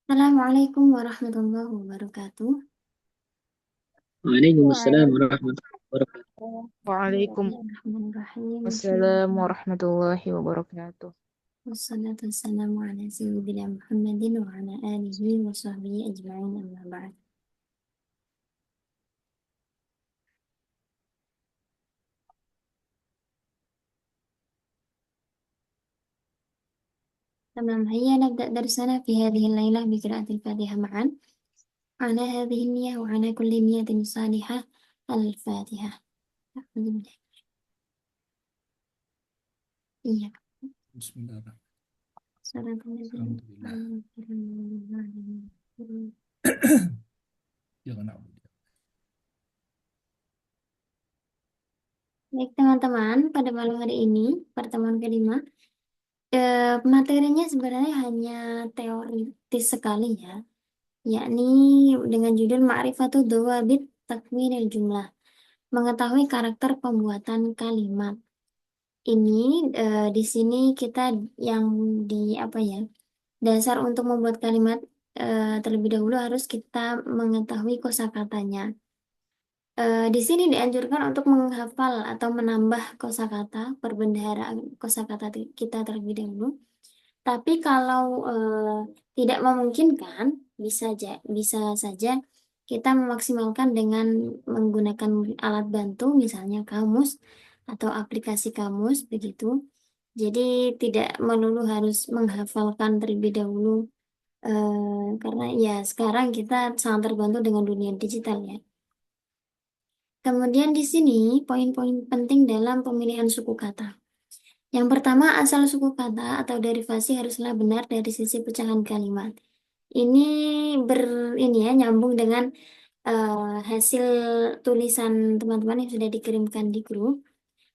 Assalamualaikum warahmatullahi wabarakatuh. Waalaikumsalam warahmatullahi wabarakatuh. Bismillahirrahmanirrahim. Warahmatullahi wabarakatuh. Wassalatu wassalamu ala sayyidina Muhammadin wa ala alihi wa sahbihi ajma'in amma ba'd. تمام، هيا نبدأ درسنا في هذه الليلة بقراءة الفاتحة معا على هذه النية وعلى كل نية صالحة. الفاتحة. أعوذ بالله. إياك. Bismillahirrahmanirrahim. صراط الذين Alhamdulillah. أنعمت عليهم. Jangan na'budu. Baik teman-teman, pada malam hari ini, pertemuan kelima, materinya sebenarnya hanya teoritis sekali ya, yakni dengan judul Ma'rifatul Dawabit Takwinil Jumlah, mengetahui karakter pembuatan kalimat. Ini di sini kita yang di apa ya, dasar untuk membuat kalimat terlebih dahulu harus kita mengetahui kosakatanya. Di sini dianjurkan untuk menghafal atau menambah kosakata, perbendaharaan kosakata kita terlebih dahulu. Tapi kalau tidak memungkinkan, bisa saja kita memaksimalkan dengan menggunakan alat bantu, misalnya kamus atau aplikasi kamus begitu. Jadi tidak melulu harus menghafalkan terlebih dahulu, karena ya sekarang kita sangat terbantu dengan dunia digital ya. Kemudian di sini poin-poin penting dalam pemilihan suku kata. Yang pertama, asal suku kata atau derivasi haruslah benar dari sisi pecahan kalimat. Ini ber ini ya nyambung dengan hasil tulisan teman-teman yang sudah dikirimkan di grup.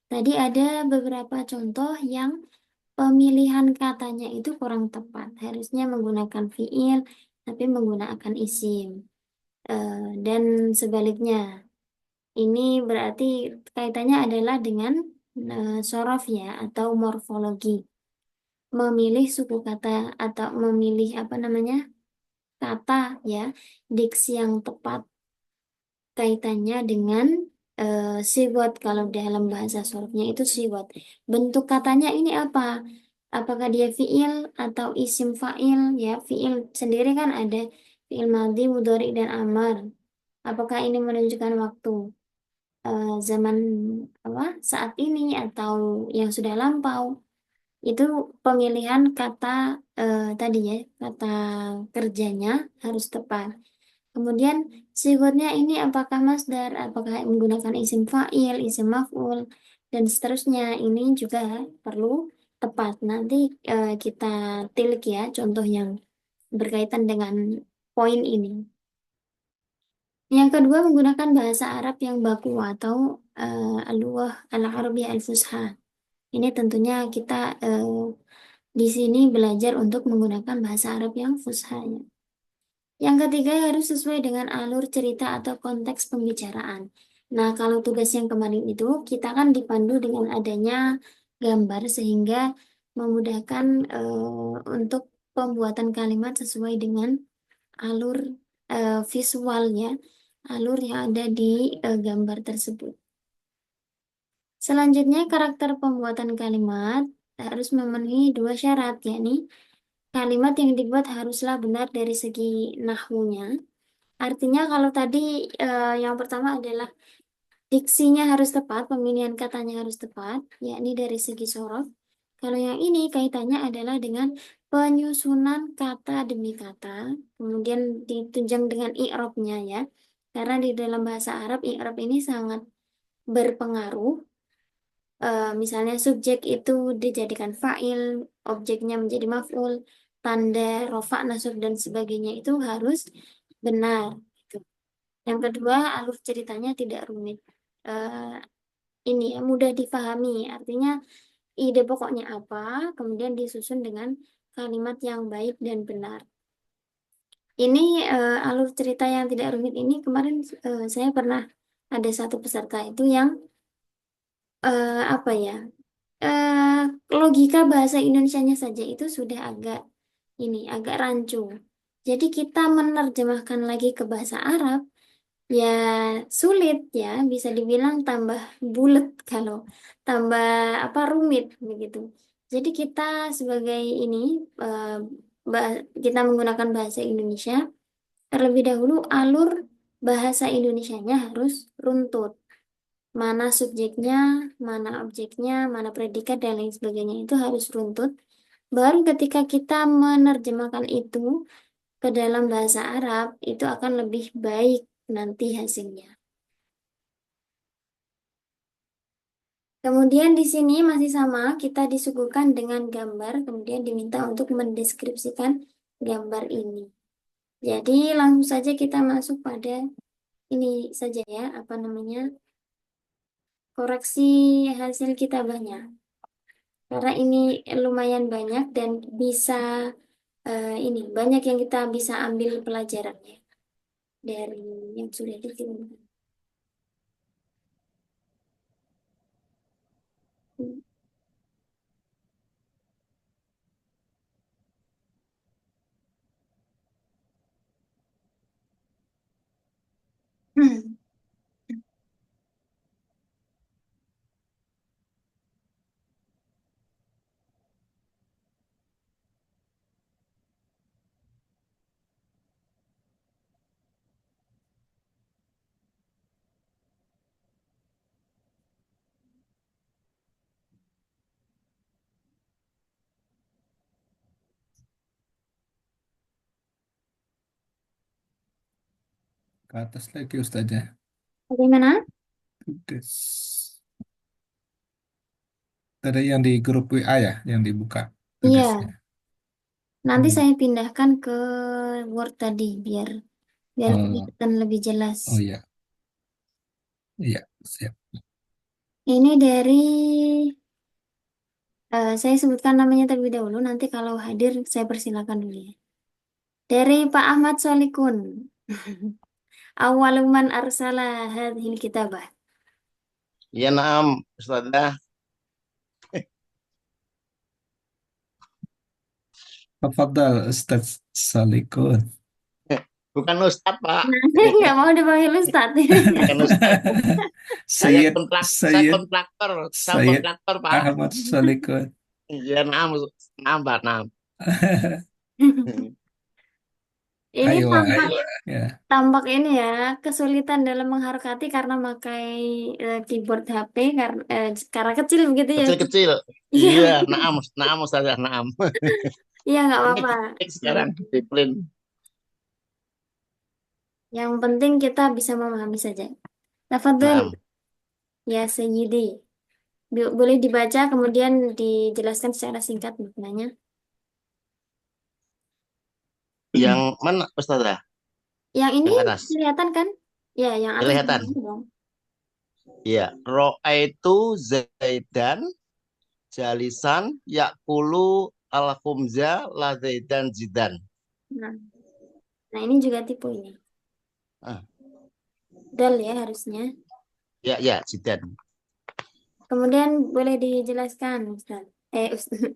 Tadi ada beberapa contoh yang pemilihan katanya itu kurang tepat. Harusnya menggunakan fiil tapi menggunakan isim. Dan sebaliknya. Ini berarti kaitannya adalah dengan sorof ya atau morfologi. Memilih suku kata atau memilih apa namanya kata ya, diksi yang tepat kaitannya dengan siwat. Kalau dalam bahasa sorofnya itu siwat. Bentuk katanya ini apa? Apakah dia fiil atau isim fa'il ya? Fiil sendiri kan ada fiil madhi, mudhari dan amar. Apakah ini menunjukkan waktu zaman apa saat ini atau yang sudah lampau? Itu pemilihan kata tadi ya, kata kerjanya harus tepat. Kemudian sifatnya ini apakah masdar, apakah menggunakan isim fa'il, isim maf'ul, dan seterusnya. Ini juga perlu tepat. Nanti kita tilik ya contoh yang berkaitan dengan poin ini. Yang kedua, menggunakan bahasa Arab yang baku atau al-lughah al-arabiyyah al-fusha. Ini tentunya kita di sini belajar untuk menggunakan bahasa Arab yang fusha ya. Yang ketiga, harus sesuai dengan alur cerita atau konteks pembicaraan. Nah, kalau tugas yang kemarin itu, kita kan dipandu dengan adanya gambar sehingga memudahkan untuk pembuatan kalimat sesuai dengan alur visualnya, alur yang ada di gambar tersebut. Selanjutnya, karakter pembuatan kalimat harus memenuhi dua syarat, yakni kalimat yang dibuat haruslah benar dari segi nahwunya. Artinya kalau tadi yang pertama adalah diksinya harus tepat, pemilihan katanya harus tepat, yakni dari segi sorof. Kalau yang ini kaitannya adalah dengan penyusunan kata demi kata, kemudian ditunjang dengan i'rabnya ya. Karena di dalam bahasa Arab i'rab ini sangat berpengaruh. Misalnya subjek itu dijadikan fa'il, objeknya menjadi maf'ul, tanda rofa, nasab dan sebagainya itu harus benar. Gitu. Yang kedua, alur ceritanya tidak rumit. Eh, ini ya mudah difahami. Artinya ide pokoknya apa, kemudian disusun dengan kalimat yang baik dan benar. Ini alur cerita yang tidak rumit ini kemarin saya pernah ada satu peserta itu yang apa ya, logika bahasa Indonesianya saja itu sudah agak ini agak rancu. Jadi kita menerjemahkan lagi ke bahasa Arab ya sulit ya, bisa dibilang tambah bulet kalau tambah apa rumit begitu. Jadi kita sebagai ini eh, kita menggunakan bahasa Indonesia, terlebih dahulu alur bahasa Indonesianya harus runtut. Mana subjeknya, mana objeknya, mana predikat dan lain sebagainya itu harus runtut. Baru ketika kita menerjemahkan itu ke dalam bahasa Arab, itu akan lebih baik nanti hasilnya. Kemudian di sini masih sama, kita disuguhkan dengan gambar, kemudian diminta untuk mendeskripsikan gambar ini. Jadi langsung saja kita masuk pada ini saja ya, apa namanya, koreksi hasil kita banyak. Karena ini lumayan banyak dan bisa ini banyak yang kita bisa ambil pelajarannya dari yang sudah dikirimkan. Hmm. Ke atas lagi Ustazah. Bagaimana? Tugas. Tadi yang di grup WA ya, yang dibuka Iya, tugasnya. nanti Hmm. saya pindahkan ke Word tadi biar biar Oh, kelihatan lebih jelas. oh iya, iya, siap. Ini dari saya sebutkan namanya terlebih dahulu. Nanti kalau hadir saya persilakan dulu ya. Dari Pak Ahmad Solikun. Awaluman arsala hadhil kitabah. Ya, naam, Ustazah. Tafadhal Ustaz Salikun. Bukan Ustadz, Pak. Nah, saya nggak mau dipanggil Ustadz. Bukan Ustadz. Syed Saya Syed kontraktor. Saya Syed kontraktor, Pak. Ahmad Salikun. Ya, naam, naam, Pak, naam. Ini Ayo, tampak ayo. Ya. tampak ini ya kesulitan dalam mengharokati karena pakai keyboard HP karena kecil begitu ya. Kecil-kecil. Iya, Iya, naam, naam, Ustazah, naam. iya nggak Ini apa-apa. dicek sekarang, disiplin. Yang penting kita bisa memahami saja. Tafadhol Naam. ya Sayyidi. Boleh dibaca kemudian dijelaskan secara singkat maknanya. Yang mana, Ustazah? Yang ini Yang atas. kelihatan kan? Ya, yang atas Kelihatan. ini dong. Iya. Ro'aitu Zaidan jalisan yakulu al-khumza la Zaidan zidan. Nah, nah ini juga tipe ini. Ah, Dal ya harusnya. ya, ya, zidan. Kemudian boleh dijelaskan, Ustaz.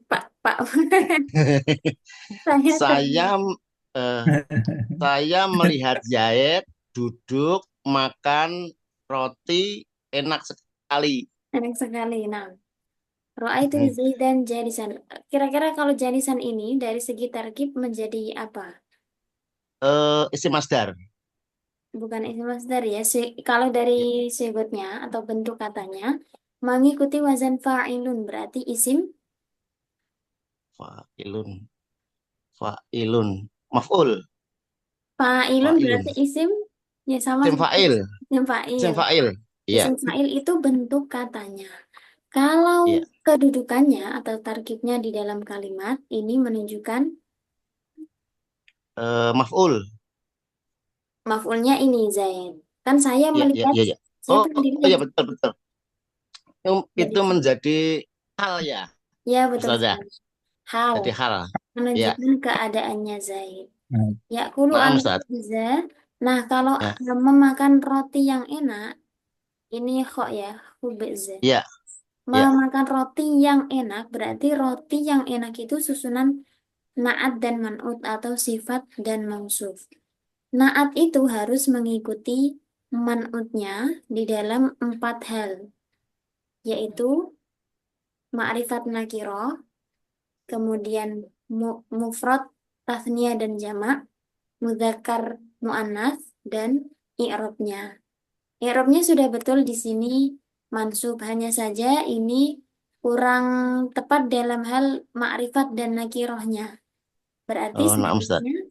Pak, Pak. Saya Saya terima. eh, saya melihat Zaid duduk makan roti enak sekali. Enak sekali. Nah, roa itu Hmm. Zaidan jalisan. Kira-kira kalau jalisan ini dari segi tarkib menjadi apa? Isi masdar. Bukan isim masdar ya. Kalau dari segotnya atau bentuk katanya mengikuti wazan fa'ilun berarti isim Fa'ilun, fa'ilun, maf'ul, fa'ilun fa'ilun. berarti isim ya sama Isim seperti fa'il, isim fa'il. isim fa'il. Iya, Isim fa'il itu bentuk katanya. Kalau iya. kedudukannya atau tarkibnya di dalam kalimat ini menunjukkan Maf'ul. maf'ulnya ini Zaid. Kan saya Iya, iya, melihat iya, iya. saya Oh, pernah oh dilihat iya, betul, betul. Itu jadi menjadi hal ya, ya betul Ustazah. sekali. Hal Jadi hal. Ya, menunjukkan keadaannya Zaid. Nah, Ya kulu maaf al Ustaz. khubza. Nah kalau Ya, memakan roti yang enak ini kok ya khubza. ya, ya. Memakan roti yang enak berarti roti yang enak itu susunan naat dan man'ut atau sifat dan mausuf. Naat itu harus mengikuti man'utnya di dalam 4 hal, yaitu ma'rifat nakiroh, kemudian mufrad, tasniyah dan jamak, mudzakkar, muannats, dan i'rabnya. I'rabnya sudah betul di sini mansub, hanya saja ini kurang tepat dalam hal ma'rifat dan nakirohnya. Berarti Oh, naam Ustaz. sebenarnya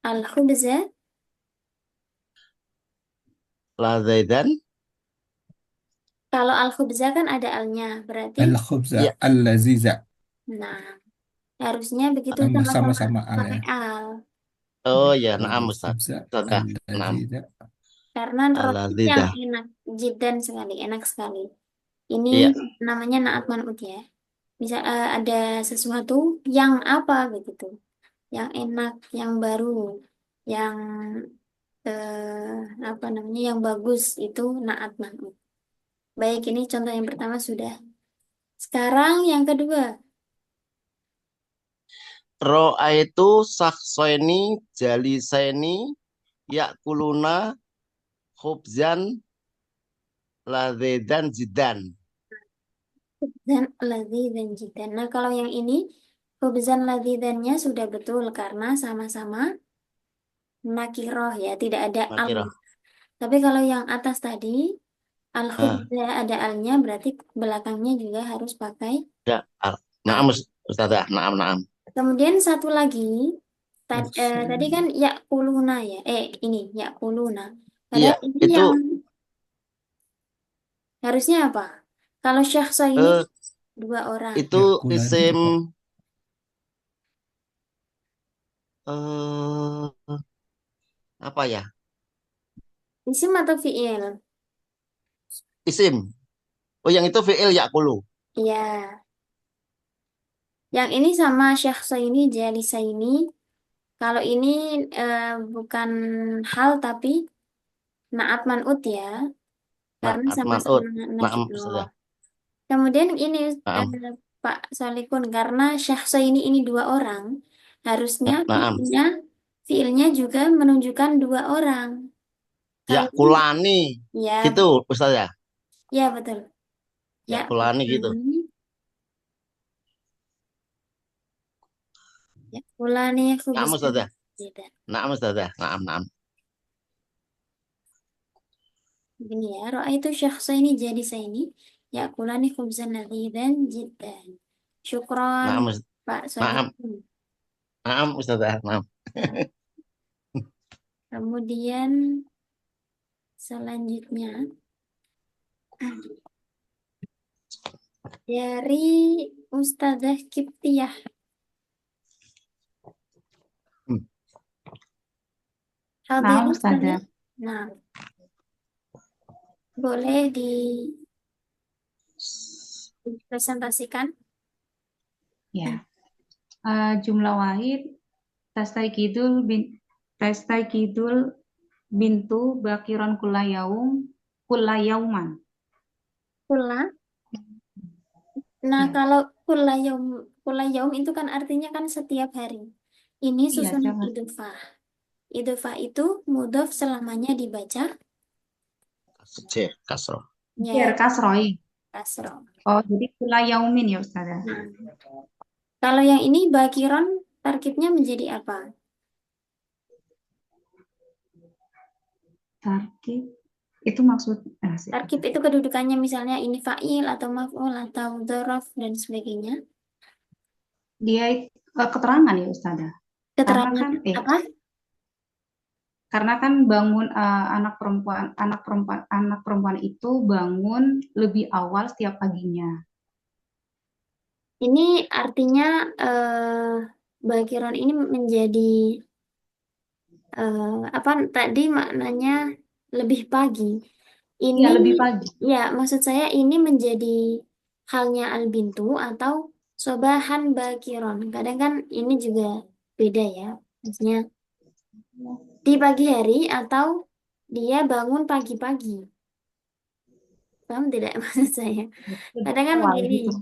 al-khubza, La Zaidan. kalau al-khubza kan ada alnya, berarti Al-khubza Iya. al-laziza. nah harusnya begitu sama-sama Sama-sama al pakai ya. al. Oh ya, naam Ustaz. Al-khubza Ustaz ya. Naam. al-laziza. Karena roti yang Al-Lazidah. enak, jidan sekali, enak sekali. Ini Iya. namanya naat manut ya. Bisa ada sesuatu yang apa begitu, yang enak, yang baru, yang apa namanya, yang bagus itu naat manut. Baik, ini contoh yang pertama sudah. Sekarang yang kedua, Ro'aitu sakhsoini jalisaini yakuluna khubzan lazedan jidan. dan dan jidan. Nah, kalau yang ini khubzan ladzidannya sudah betul karena sama-sama nakiroh ya, tidak ada al. Makira. Tapi kalau yang atas tadi, Ah, al-khubza ada alnya, berarti belakangnya juga harus pakai ya. Naam al. Ustaz ya. Naam, naam. Kemudian satu lagi, tadi kan yakuluna ya, ini yakuluna. Iya, Padahal ini itu yang harusnya apa? Kalau syakhsa ini eh, 2 orang. itu Yakulani isim apa? eh apa ya? Isim atau fi'il? Isim. Oh, yang itu fi'il yakulu. Ya, yang ini sama syakhsa ini, jalisa ini. Kalau ini bukan hal tapi naat man'ut ya, karena Naat sama-sama man'ut. Naam Ustaz nakiro. ya. Kemudian ini Naam. Pak Salikun, karena syahsa ini 2 orang, harusnya Naam. fiilnya juga menunjukkan 2 orang. Kalau ini, Yakulani. ya, Gitu Ustaz ya. ya betul. Ya, Yakulani gitu. ulani Naam khubzan. Ustaz ya. Beda. Naam Ustaz ya. Naam, naam. Begini ya, roa itu syahsa ini jadi saya ini. Ya, ulani khubzan dan jiddan. Syukron, Naam, Pak naam. Salikun. Naam Ustaz ya. Naam. Nah, kemudian selanjutnya dari Ustazah Kiptiyah. Hmm. Hadir Nah, Ustazah. Ustazah. Nah, boleh dipresentasikan. Ya. Jumlah wahid tastai kidul bintu bakiron kulayauman. Kula. Nah, Ya. kalau kulayaum itu kan artinya kan setiap hari. Ini Iya, susunan jangan. idufah. Idufah itu mudhof selamanya dibaca C. Kasro. Biar ya kasroi. kasroh. Oh, jadi kulayaumin ya Ustazah. Nah, kalau yang ini bakiron tarkibnya menjadi apa? Tarkib itu maksud Tarkib itu kedudukannya misalnya ini fa'il atau maf'ul atau dzaraf dan sebagainya. dia keterangan ya Ustazah. Karena Keterangan kan apa? karena kan bangun anak perempuan itu bangun lebih awal setiap paginya. Ini artinya bakiron ini menjadi apa tadi maknanya lebih pagi. Ini Iya, lebih pagi. ya maksud saya ini menjadi halnya albintu atau sobahan bakiron. Kadang kan ini juga beda ya. Maksudnya di pagi hari atau dia bangun pagi-pagi. Paham tidak maksud saya? Lebih Kadang kan awal begini. gitu.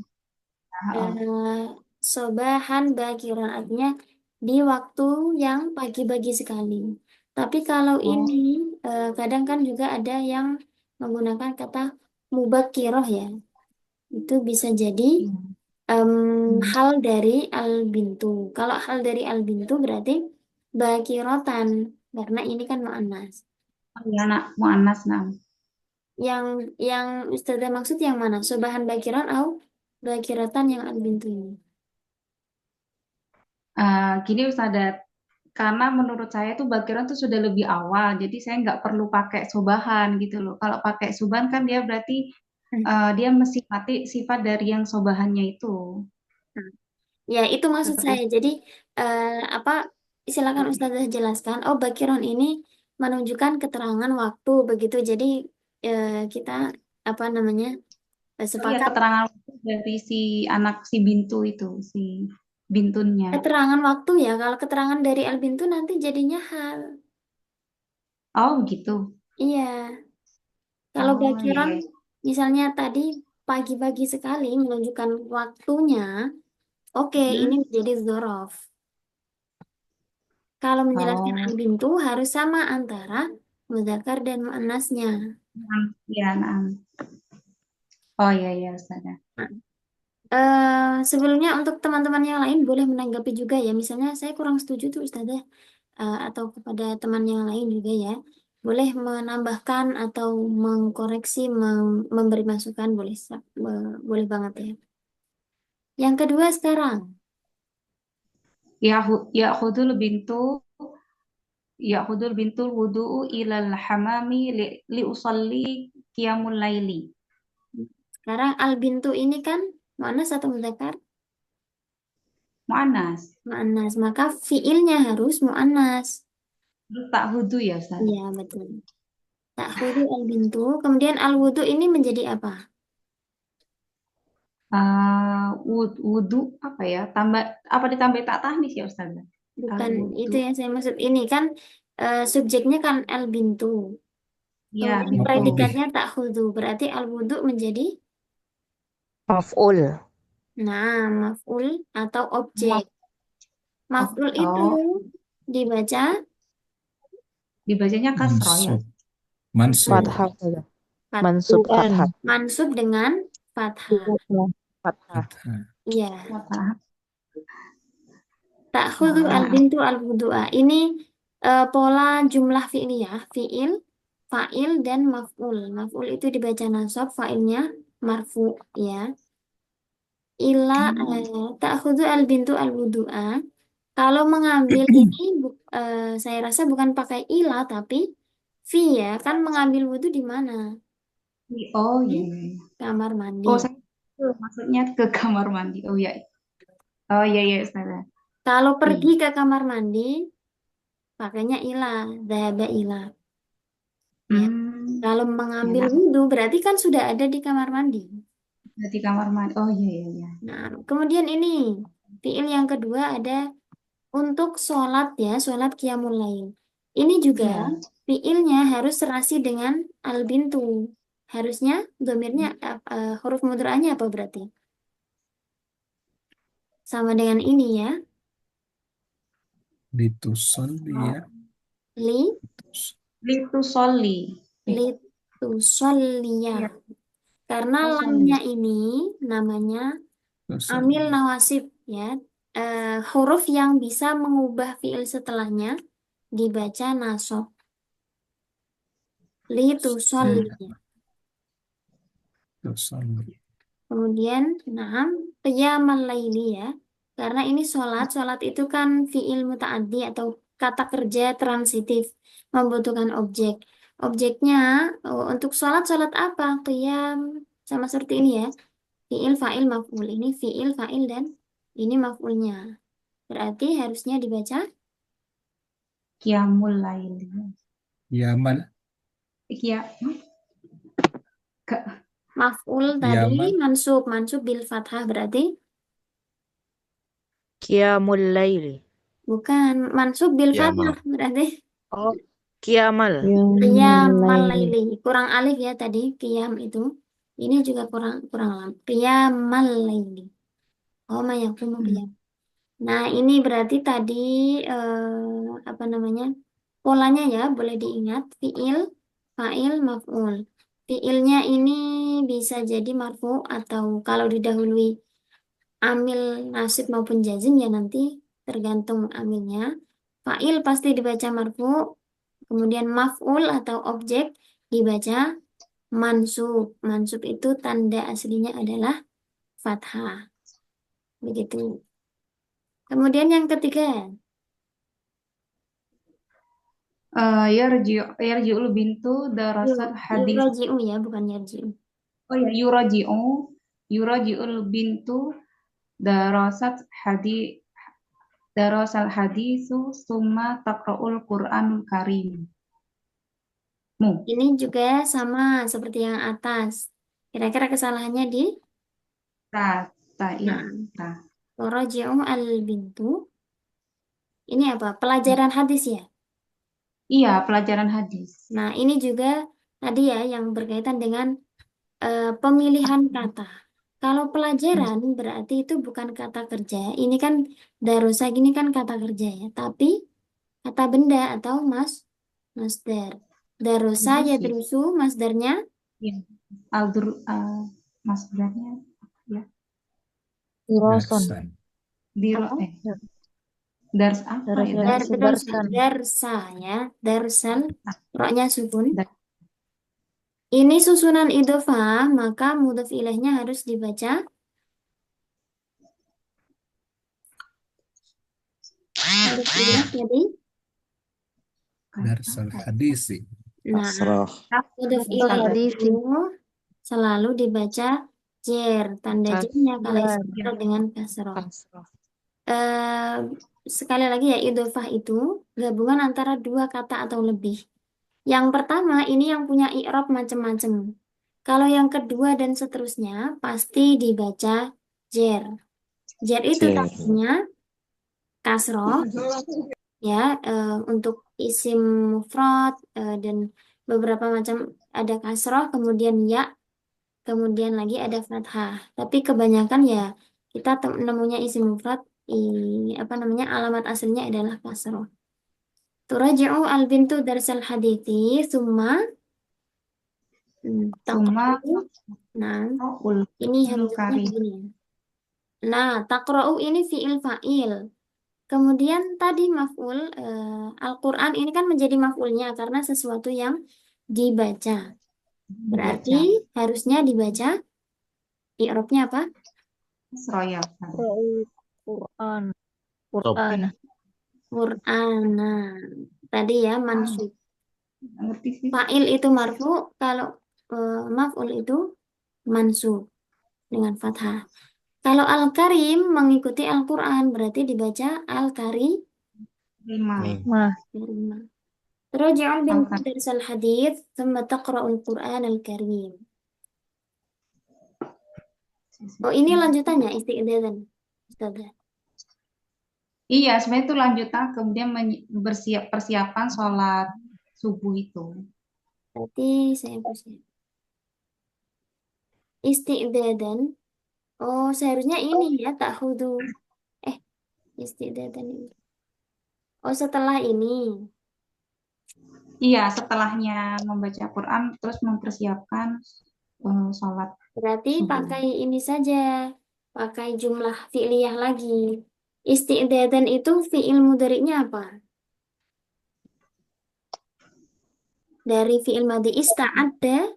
Nah, eh, sobahan bakiron, artinya di waktu yang pagi-pagi sekali. Tapi kalau Oh, ini kadang kan juga ada yang menggunakan kata mubakiroh ya. Itu bisa jadi iya. em, Hmm. hal dari al-bintu. Kalau hal dari al-bintu berarti bakirotan, karena ini kan muannas. Oh, ya, nak muannas, nah. Yang yang Ustazah maksud yang mana? Sobahan bakiron atau bakirotan yang al-bintu ini? Gini Ustazah, karena menurut saya tuh bakiran tuh sudah lebih awal, jadi saya nggak perlu pakai sobahan gitu loh. Kalau pakai sobahan kan dia berarti dia mesti mati sifat dari yang sobahannya itu. Ya, itu maksud Seperti saya. Jadi, eh, apa, silakan Ustazah jelaskan. Oh, bakiron ini menunjukkan keterangan waktu, begitu. Jadi, kita, apa namanya, oh ya, sepakat. keterangan dari si anak si Bintu itu, si Bintunnya. Keterangan waktu ya, kalau keterangan dari Albintu nanti jadinya hal. Oh gitu. Iya, kalau Oh iya bakiron, iya. misalnya tadi pagi-pagi sekali menunjukkan waktunya, oke, ini Hmm? menjadi dzorof. Kalau menjelaskan Oh, Albintu harus sama antara muzakkar dan muannasnya. iya, nah. Oh iya iya Ustazah. Nah, sebelumnya untuk teman-teman yang lain boleh menanggapi juga ya. Misalnya saya kurang setuju tuh Ustazah, atau kepada teman yang lain juga ya. Boleh menambahkan atau mengkoreksi, memberi masukan boleh, boleh banget ya. Yang kedua sekarang, Ya khudul bintu ya khudul bintul wudu'u ilal hamami li usalli qiyamul laili. sekarang al bintu ini kan muannas atau muzakkar? Mu'annas. Muannas, maka fiilnya harus muannas. Terus tak hudu ya Ustaz. Iya betul. Ta'khudhu al bintu, kemudian al wudu ini menjadi apa? Wudu apa ya? Tambah apa ditambah tak tahnis ya Ustaz? Al Bukan wudu. itu yang saya maksud. Ini kan subjeknya kan al bintu. Ya, Kemudian bintu. Maf'ul bih. predikatnya tak khudu. Berarti al wudu menjadi Maf'ul. nah maf'ul atau objek. Maf Maf'ul itu oh, dibaca dibacanya kasroh ya. Mansub. Mansub. Fathah saja. fat, Mansub Bukan. fathah. mansub dengan fathah. Fathah. Fathah. Iya. Apa? Tak khudu al Oh, bintu al wudu'a. Ini pola jumlah fi'liyah. Fi'il, fa'il, dan maf'ul. Maf'ul itu dibaca nasab, fa'ilnya marfu ya. Ila ta'khudhu al-bintu al-wudu'a. Kalau mengambil ini saya rasa bukan pakai ila tapi fi ya. Kan mengambil wudhu di mana? oh Di iya, iya, iya. kamar mandi. Oh, saya maksudnya ke kamar mandi. Oh iya. Oh iya iya Ustaz. Kalau pergi Fi. ke kamar mandi pakainya ila, dhahaba ila ya. Hmm, Kalau ya mengambil nak wudhu berarti kan sudah ada di kamar mandi. di kamar mandi. Oh iya iya iya. Nah, kemudian ini fiil yang kedua ada untuk sholat ya, sholat qiyamul lail. Ini juga Iya. fiilnya harus serasi dengan al-bintu. Harusnya domirnya huruf mudrahnya apa berarti? Sama dengan ini ya. Litusalli ya. Li, Litu soli. li tusolliya. Iya, Karena oh soli. lamnya ini namanya amil Tusalli. nawasib ya. Huruf yang bisa mengubah fiil setelahnya dibaca nasab. Li Hmm. tusolliya. Tusalli. Kemudian, nah, qiyamal laili ya. Karena ini sholat, sholat itu kan fiil muta'addi atau kata kerja transitif, membutuhkan objek. Objeknya untuk sholat, sholat apa? Qiyam, sama seperti ini ya. Fiil, fa'il, maf'ul. Ini fiil, fa'il, dan ini maf'ulnya. Berarti harusnya dibaca Qiyamul lail. Yaman. Iya. Ke maf'ul tadi, Yaman. mansub, mansub bil fathah berarti Qiyamul laili. bukan mansub bil Kiamal. fathah berarti Oh, qiyamal. qiyam Laili. malaili kurang alif ya tadi qiyam itu ini juga kurang kurang lam qiyam malaili Oh, mayakumu qiyam. Nah, ini berarti tadi apa namanya? Polanya ya, boleh diingat fiil, fa'il, maf'ul. Fiilnya ini bisa jadi marfu atau kalau didahului amil nasib maupun jazim ya nanti tergantung amilnya. Fa'il pasti dibaca marfu, kemudian maf'ul atau objek dibaca mansub. Mansub itu tanda aslinya adalah fathah. Begitu. Kemudian yang ketiga, Yarji'ul bintu darasat hadis. yuraji'u ya, bukan yarji'u. Oh ya, yuraji'ul bintu darasat darasal hadisu summa taqra'ul Qur'anul Karim. Ini juga sama seperti yang atas. Kira-kira kesalahannya di Ya. nah, yuraji'u al-bintu. Ini apa? Pelajaran hadis ya. Iya, pelajaran hadis. Nah, ini juga tadi ya yang berkaitan dengan pemilihan kata. Kalau pelajaran berarti itu bukan kata kerja. Ini kan darussa gini kan kata kerja ya. Tapi kata benda atau masdar. Darussa Itu ya sih. terusu masdarnya Iya. Masdarnya ya. Dirason. Darsan. Diro apa? Dars apa ya? Darsan. Darsa ya. Darsal. Roknya sukun. Dar- Ini susunan idhofah, maka mudhof ilaihnya harus dibaca mudhof ilaih jadi. Darsal hadisi. Nah, Kasroh. mudhof Darsal ilaih hadis. itu selalu dibaca jer, tanda jernya kalau Jar. istiqlal dengan kasroh. Kasroh. Eh, sekali lagi ya, idhofah itu gabungan antara dua kata atau lebih. Yang pertama ini yang punya i'rab macam-macam. Kalau yang kedua dan seterusnya pasti dibaca jer. Jer itu Jer. tandanya kasroh ya, untuk isim mufrad dan beberapa macam ada kasroh, kemudian ya, kemudian lagi ada fathah. Tapi kebanyakan ya kita nemunya isim mufrad apa namanya alamat aslinya adalah kasroh. Turaji'u al-bintu darsal hadithi summa Summa taqra'u. Nah, taqra'ul ini Qur'anul hamzahnya Karim. begini ya. Nah, taqra'u ini fi'il fa'il. Kemudian tadi maf'ul, Al-Quran ini kan menjadi maf'ulnya karena sesuatu yang dibaca. Berarti harusnya dibaca, i'rabnya apa? Royal. Quran. Quran. Qur'ana. Tadi ya mansub. Ngerti sih? Fa'il itu marfu, kalau maf'ul itu mansub dengan fathah. Kalau Al-Karim mengikuti Al-Quran berarti dibaca Al-Karim. 5. Mah. Turaji'ul bintu darsal hadith thumma taqra'ul Qur'an al-Karim. Oh, ini lanjutannya isti'dadan. Ustazah. Iya, sebenarnya itu lanjutan kemudian persiapan sholat subuh itu. Berarti saya hapusnya. Isti'dadan. Oh, seharusnya ini ya ta'khudu. Isti'dadan ini. Oh, setelah ini. Iya, setelahnya membaca Quran terus mempersiapkan sholat Berarti subuh. pakai ini saja. Pakai jumlah fi'liyah lagi. Isti'dadan itu fi'il mudhari'nya apa? Dari fi'il madhi ista'adda.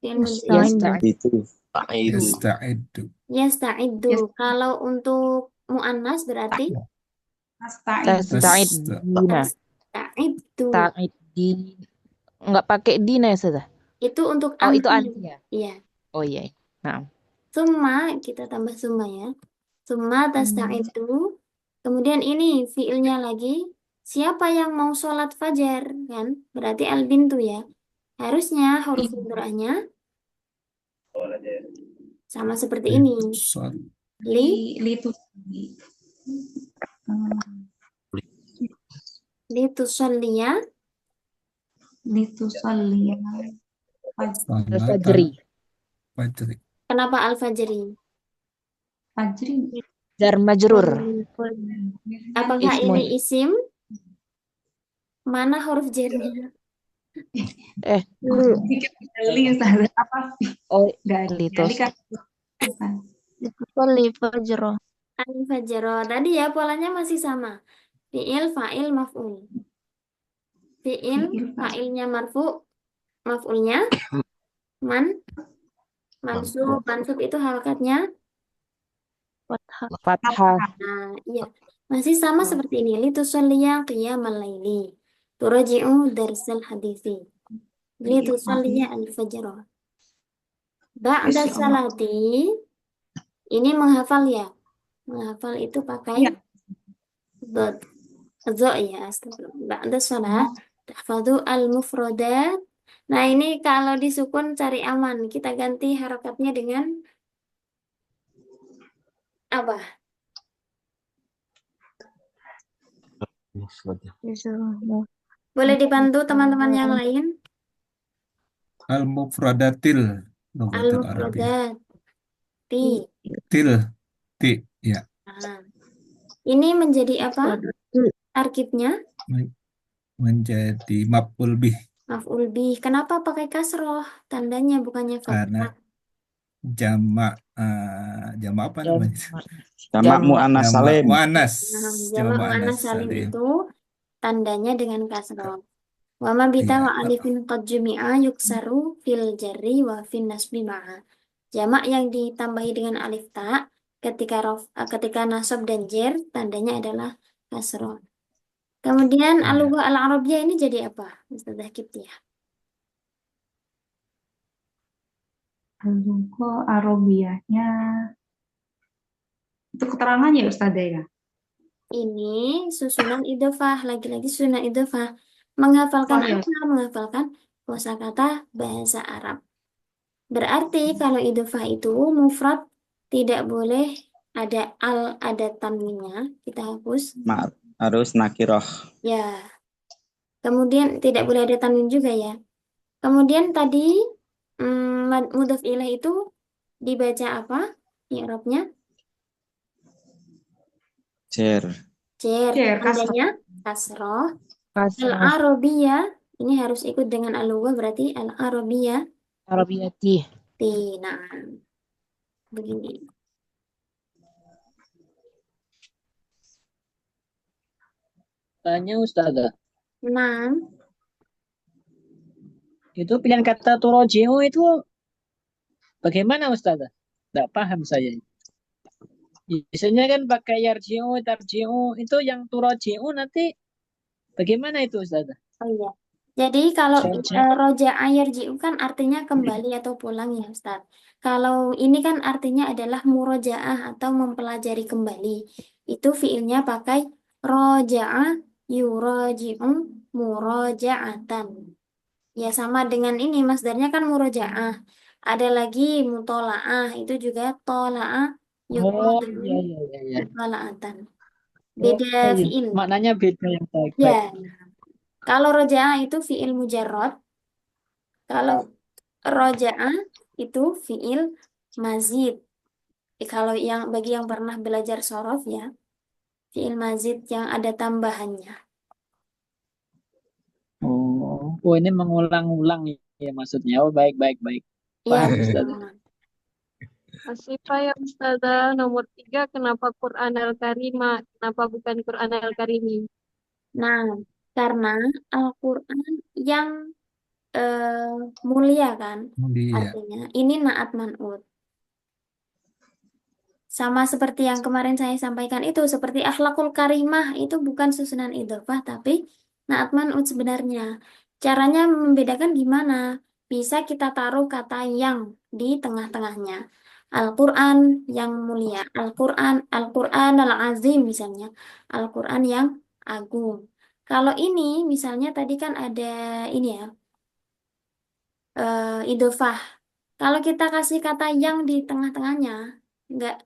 Fi'il mudhari Itu. Fa'idu. Yasta'iddu. yasta'iddu. Kalau untuk mu'annas berarti Tasta'idina. ta'iddu. Ta'idin. Enggak pakai dina ya, Ustazah? Itu untuk Oh, itu anti. anti ya? Iya. Oh iya. Nah. Summa, kita tambah summa ya. Summa tasta'iddu. Kemudian ini fiilnya lagi. Siapa yang mau sholat fajar? Kan? Berarti al-bintu ya. Harusnya huruf mudhari'nya sama seperti ini. Litusholliya. Al-Fajri. Fajri. Kenapa al-fajri? Fajri. Jar majrur. Apakah Ismun. ini isim? Mana huruf jernya? Eh, Dikit Dali, Ustazah. Apa sih? oh, Dali litos. kan bukan. Tusolli fajro. Al-fajro. Tadi ya polanya masih sama. Fi'il, fa'il, maf'ul. Fi'il, Fi'il, fa'il. fa'ilnya marfu, maf'ulnya man, mansub. Mansub itu harakatnya. Fathah. Fathah. Nah, iya. Masih sama seperti ini. Litusolliya qiyamal laili. Turaji'u darsal hadisi. Litusolliya al-fajro. Ba'da Masya Allah. salati. Ini menghafal ya. Menghafal itu pakai Iya. dot. Zo ya. Astagfirullah. Ba'da salat. Tahfadhu al-mufradat. Nah, ini kalau disukun cari aman. Kita ganti harakatnya dengan apa? Boleh dibantu teman-teman yang lain? Al-mufradatil lughatul Arabiyah. Al-mufradat. Ti. Til, ti, ya. Nah, ini menjadi apa? Arkibnya Menjadi maf'ul bih maf'ul bih. Kenapa pakai kasroh? Tandanya bukannya karena fathah. jamak apa namanya? Jamak muannas Jamak salim. muannas. Nah, Jamak jamak muannas muannas salim salim. itu tandanya dengan kasroh. Wa ma bita Iya. wa alifin qad jumi'a yuksaru fil jarri wa fin nasbi ma'a. Jamak yang ditambahi dengan alif ta ketika nasab dan jer tandanya adalah kasroh. Kemudian Iya. al-lughah al-arabiyah ini jadi apa? Ustazah Kiptiah. Al-Lughah Arabiyahnya itu keterangannya ya Ustazah ya. Ini susunan idhofah, lagi-lagi susunan idhofah. Menghafalkan Oh ya. apa? Menghafalkan kosakata bahasa Arab. Berarti kalau idhofah itu mufrad tidak boleh ada ada tanwinnya, kita hapus. Harus nakiroh. Ya. Kemudian tidak boleh ada tanwin juga ya. Kemudian tadi mudhof ilaih itu dibaca apa? I'rabnya Jer. jer. Jer, kasroh. Tandanya kasroh. Kasroh. Al-Arabiyah ini harus ikut dengan al-lughah berarti al-Arabiyah. Arabiyati. Nah, begini. Tanya Ustazah, Nah, itu pilihan kata turoji'u itu bagaimana Ustazah? Tidak paham saya. Biasanya kan pakai yarji'u, tarji'u, itu yang turoji'u nanti bagaimana itu Ustazah? oh iya. Jadi kalau Roja. roja'a yarji'u kan artinya kembali atau pulang ya Ustaz. Kalau ini kan artinya adalah muroja'ah atau mempelajari kembali. Itu fiilnya pakai roja'a yuraji'u muroja'atan. Ya sama dengan ini masdarnya kan muroja'ah. Ada lagi mutola'ah itu juga tola'ah Oh yuraji'u iya iya iya. iya. mutola'atan. Oh, Beda iya. fiil. Maknanya beda yang baik. Ya. Kalau roja'a itu fiil mujarrad. Kalau roja'a itu fiil mazid. Kalau bagi yang pernah belajar sorof ya, fiil mazid yang ada tambahannya. Oh ini mengulang-ulang ya maksudnya. Oh baik baik baik. Iya. Paham Ustazah. Asifah ya Ustazah, nomor 3, kenapa Quran Al-Karimah? Kenapa bukan Quran Al-Karimi? Nah, karena Al-Quran yang mulia kan, Mulia. artinya ini naat man'ut. Sama seperti yang kemarin saya sampaikan itu, seperti akhlakul karimah itu bukan susunan idhofah tapi naat man'ut sebenarnya. Caranya membedakan gimana? Bisa kita taruh kata yang di tengah-tengahnya. Al-Quran yang mulia, Al-Quran al-Azim misalnya, Al-Quran yang agung. Kalau ini misalnya tadi kan ada ini ya, idhofah. Kalau kita kasih kata yang di tengah-tengahnya, nggak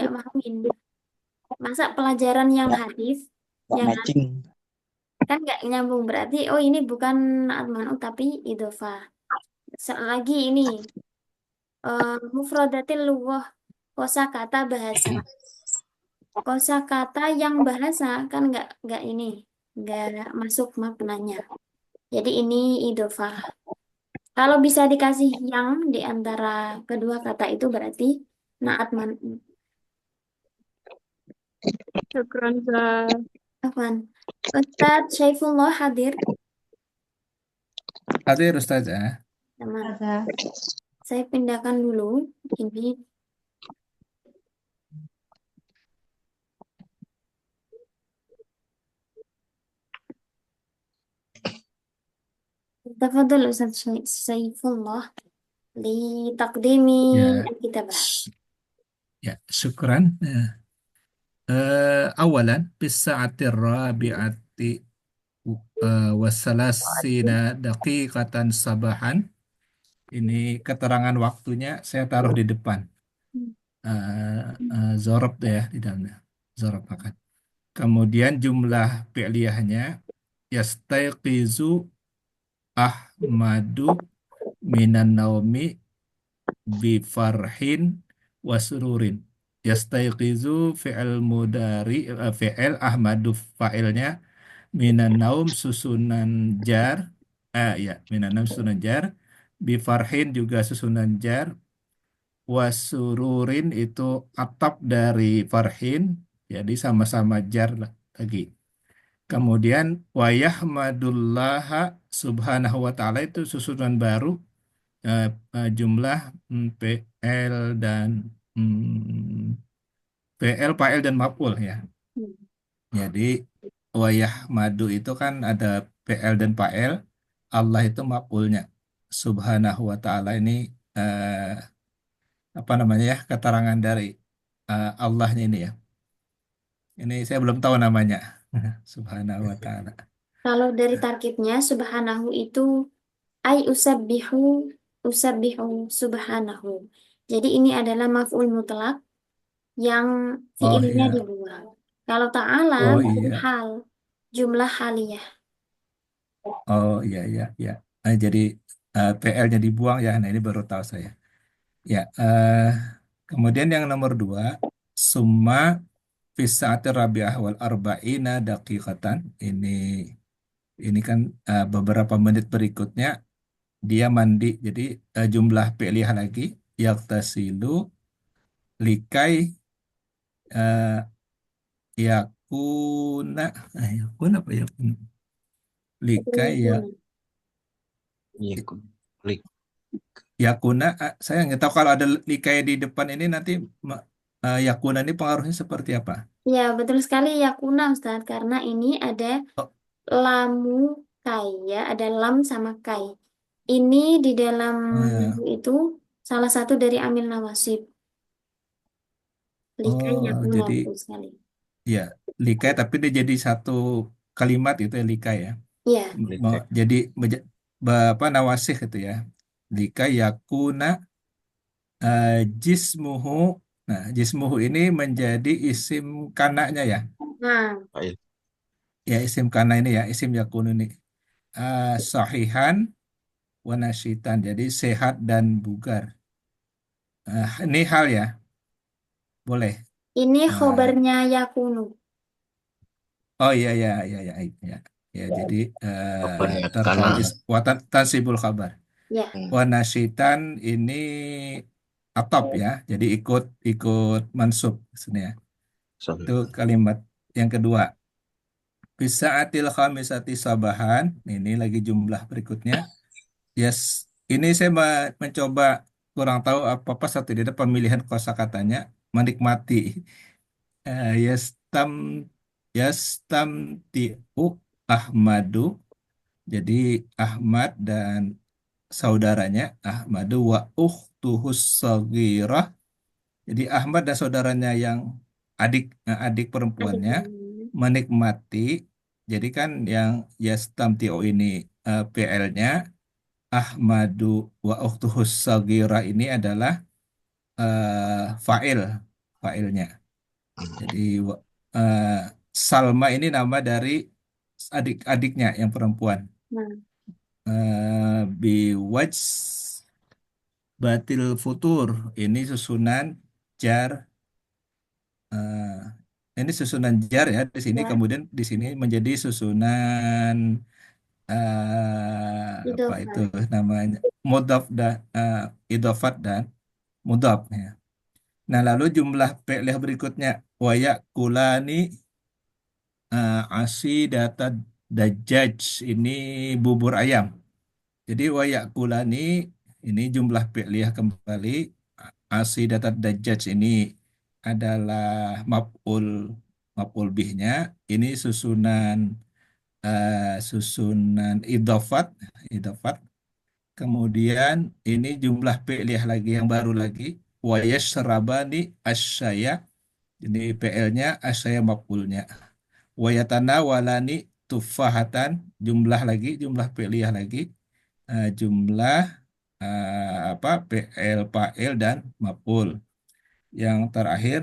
mahamin. Masa pelajaran yang hadis, Nggak yang matching. kan nggak nyambung berarti. Oh ini bukan naat man'ut tapi idhofah. Lagi ini mufradatil lughah kosakata bahasa. Kosakata yang bahasa kan nggak masuk maknanya. Jadi ini idofah. Kalau bisa dikasih yang di antara kedua kata itu berarti naat man. Syukran, Ustaz. Afwan. Ustadz Syaifullah hadir. Hadir Ustazah. Teman. Ustazah. Saya pindahkan dulu ini. Tafadhol Ustadz Syaifullah li taqdimi Ya, al-kitabah. ya, syukran. Awalan, bisa'atir rabi'ati wasalasina daqiqatan sabahan. Ini keterangan waktunya saya taruh di depan. Zorob ya di dalamnya. Zorob akan. Kemudian jumlah fi'liyahnya yastayqizu Ahmadu minan naumi bifarhin wasrurin. Yastayqizu fi'il mudari fi'il Ahmadu fa'ilnya minan naum susunan jar ya minan naum susunan jar bifarhin juga susunan jar wasururin itu atap dari farhin jadi sama-sama jar lagi. Kemudian wayahmadullaha subhanahu wa ta'ala itu susunan baru jumlah PL dan PL, fa'il dan maf'ul ya. Jadi wayah madu itu kan ada PL dan fa'il, Allah itu maf'ulnya. Subhanahu wa ta'ala ini apa namanya ya keterangan dari Allahnya ini ya. Ini saya belum tahu namanya. Subhanahu wa ta'ala. Kalau dari tarkibnya subhanahu itu usabbihu subhanahu. Jadi ini adalah maf'ul mutlak yang Oh fiilnya iya, dibuang. Kalau ta'ala oh dari iya, hal, jumlah haliyah. oh iya iya iya. Jadi PL-nya dibuang ya. Nah ini baru tahu saya. Ya, kemudian yang nomor dua, summa fisa'ati rabi'ah wal arba'ina daqiqatan. Ini kan beberapa menit berikutnya dia mandi. Jadi jumlah pilihan lagi yaktasilu likai eh, yakuna yakuna apa yakuna likai ya Iya, klik. yakuna saya nggak tahu kalau ada likai di depan ini nanti yakuna ini pengaruhnya seperti apa? Ya, betul sekali ya kuna Ustaz, karena ini ada Oh, lamu kai ya, ada lam sama kai. Ini di dalam eh, nahu itu salah satu dari amil nawasib. Likai ya kuna jadi betul sekali. ya likai tapi dia jadi satu kalimat itu ya likai ya. Ya, Jadi apa nawasih gitu ya. Likai yakuna jismuhu. Nah, jismuhu ini menjadi isim kananya ya. nah Fa'il. Ya, isim kana ini ya, isim yakun ini. Sahihan wa nasyitan. Jadi sehat dan bugar. Ini hal ya, boleh. ini Eh, khobarnya yakunu. oh iya iya iya iya iya. Ya, jadi Kabarnya terfal karena tansibul khabar. Ya, hmm, Wa nasyitan ini atop ya. Jadi ikut ikut mansub sebenarnya. sorry. Itu kalimat yang kedua. Bisaatil khamisati sabahan. Ini lagi jumlah berikutnya. Yes, ini saya mencoba kurang tahu apa satu di depan pemilihan kosakatanya menikmati. Yastam yastamtiu Ahmadu. Jadi Ahmad dan saudaranya Ahmadu wa ukhtuhus saghirah. Jadi Ahmad dan saudaranya yang adik adik. perempuannya menikmati. Jadi kan yang yastamtiu ini PL-nya Ahmadu wa ukhtuhus saghirah ini adalah fa'il fa'ilnya. Jadi eh, Salma ini nama dari adik-adiknya yang perempuan. Nah, Biwaj batil futur ini susunan jar. eh, ini susunan jar ya di sini, Ya, kemudian di sini menjadi susunan itu apa itu namanya, mudhaf dan idhofat dan mudhaf ya. Nah, lalu jumlah fi'liyah berikutnya wayak kulani asi data dajjaj, ini bubur ayam. Jadi wayak kulani ini jumlah fi'liyah kembali, asi data dajjaj ini adalah maf'ul maf'ul bihnya, ini susunan idhofat. Kemudian ini jumlah fi'liyah lagi yang baru lagi, wayashrabani asyaya, ini PL-nya asyaya maf'ulnya. Wayatana walani tufahatan, jumlah fi'liyah lagi, jumlah apa PL fa'il dan maf'ul. Yang terakhir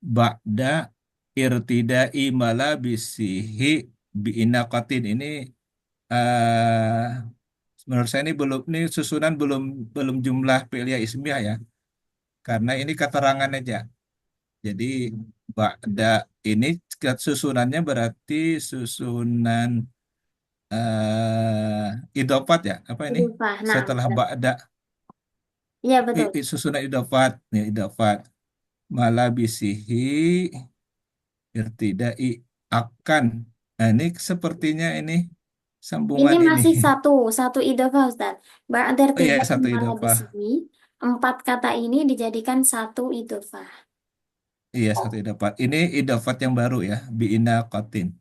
ba'da irtidai malabisihi biinaqatin, ini eh menurut saya ini belum, ini susunan belum belum jumlah fi'liyah ismiyah ya, karena ini keterangan aja. Jadi ba'da ini susunannya berarti susunan idofat ya, apa ini? idhofah. Nah, Setelah betul. ba'da Iya, betul. susunan idofat, ya idofat malabisihi irtidai akan. Nah, ini sepertinya ini Ini sambungan ini. masih satu idhofah, Ustaz. Ba'da Oh iya, tidak satu malah di idofah. sini, empat kata ini dijadikan satu idhofah. Iya, satu idofat. Ini idofat yang baru ya, biina qatin.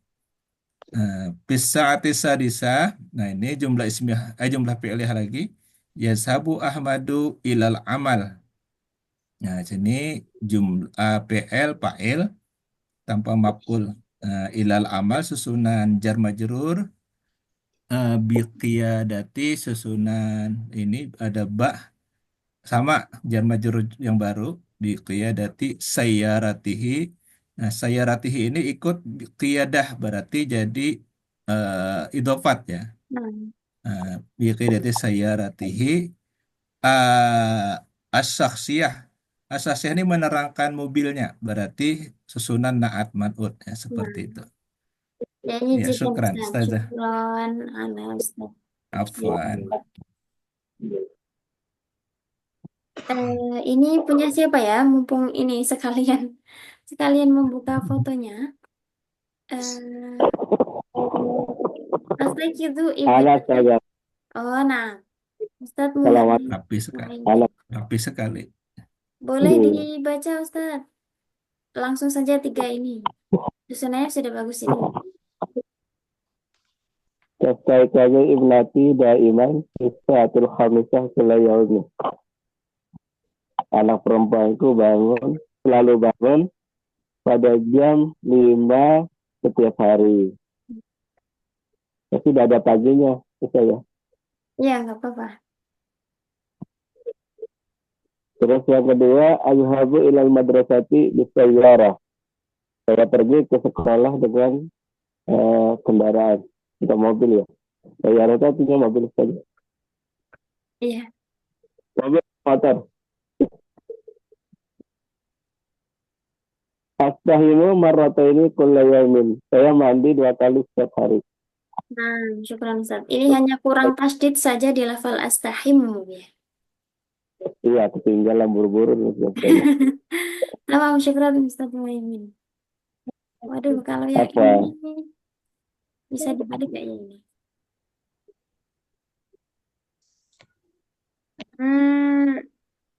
Bisa sadisa. Nah, ini jumlah ismiyah, jumlah fi'liyah lagi. Yazhabu Ahmadu ilal amal. Nah, sini jumlah PL fa'il tanpa maf'ul. Ilal amal susunan jar majrur. Biqiyadati susunan ini ada ba, sama jar majrur yang baru, biqiyadati sayyaratihi. Nah, sayyaratihi ini ikut qiyadah, berarti jadi idofat ya. Nah, Biqiyadati sayyaratihi uh, as-syakhsiyah. As-syakhsiyah ini menerangkan mobilnya, berarti susunan naat man'ut ya, seperti nah. itu. Ya, ini Ya, juga syukran, Ustaz. Ustazah. Syukron, ala Ustaz. Afwan. Ini punya siapa ya? Mumpung ini sekalian membuka fotonya. Pasti itu ibu. Halo saya. Oh, nah, Ustaz Selamat Rapi sekali. malam. Rapi sekali. Boleh dibaca Ustaz. Langsung saja 3 ini. Susunannya sudah bagus ini. Kastaiqazu ibnati daiman Isyatul khamisah kulayaumi. Anak perempuanku selalu bangun pada jam 5 setiap hari. Tapi tidak ada paginya, saya. Iya, nggak apa-apa. Terus yang kedua, azhabu ilal madrasati bisayyarah. Saya pergi ke sekolah dengan kendaraan, tidak mobil ya. Sayyarah itu artinya mobil saja. Iya. Mobil motor. Astahimu marrataini kulla yaumin. Saya mandi 2 kali setiap hari. Nah, syukran Ustaz. Ini hanya kurang tasdid saja di level astahimu ya. Iya, ketinggalan buru-buru dan sebagainya. Tamam, syukran Ustaz Muhaimin. Waduh, kalau yang Apa? ini bisa dibalik gak ya ini?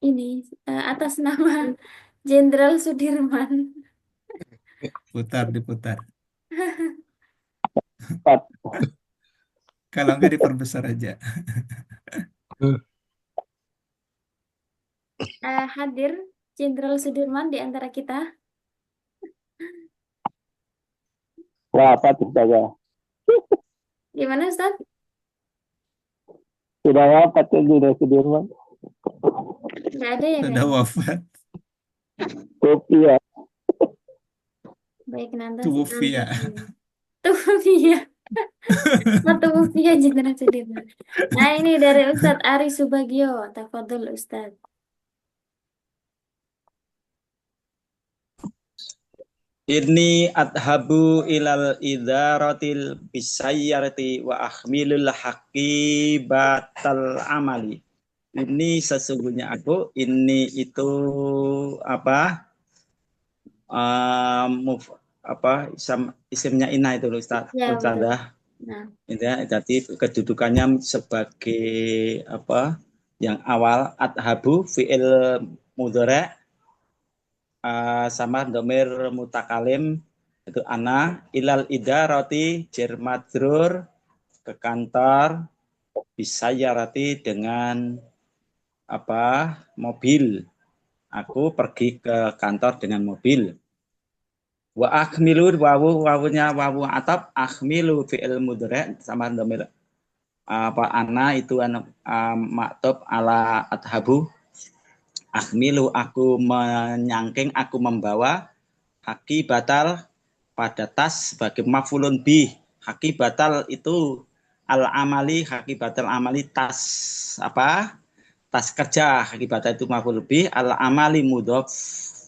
Ini atas nama Jenderal Sudirman. Diputar. Empat. Kalau enggak diperbesar aja. Hadir Jenderal Sudirman di antara kita. Wafat saja. Gimana Ustaz? Sudah wafat ya Jenderal Sudirman. Nggak ada ya Sudah kayaknya. wafat. Tupia. Baik, nanti. Tuwfiya. Tuwfiya. Tuwfiya Jenderal Sudirman. Nah, ini dari Ustadz Ari Subagio. Tafadhol Ustadz. Ini adhabu ilal idaratil bisayyarati wa ahmilul haqibatal amali. Ini sesungguhnya aku, ini itu apa? Isimnya Ina itu Ustaz, Ya, betul. Ustazah. Nah, Jadi kedudukannya sebagai apa? Yang awal adhabu fi'il mudhari' sama domir mutakalim itu ana ilal idarati jar majrur ke kantor bisa yarati dengan apa mobil. Aku pergi ke kantor dengan mobil. Wa akhmilu wawunya wawu atap akhmilu fi'il mudhari' sama domir apa ana itu maktub ala adhabu. Akhmilu aku menyangking, aku membawa haki batal pada tas sebagai mafulun bih. Haki batal itu al amali, haki batal amali tas apa? Tas kerja. Haki batal itu mafulun bih, al amali mudhof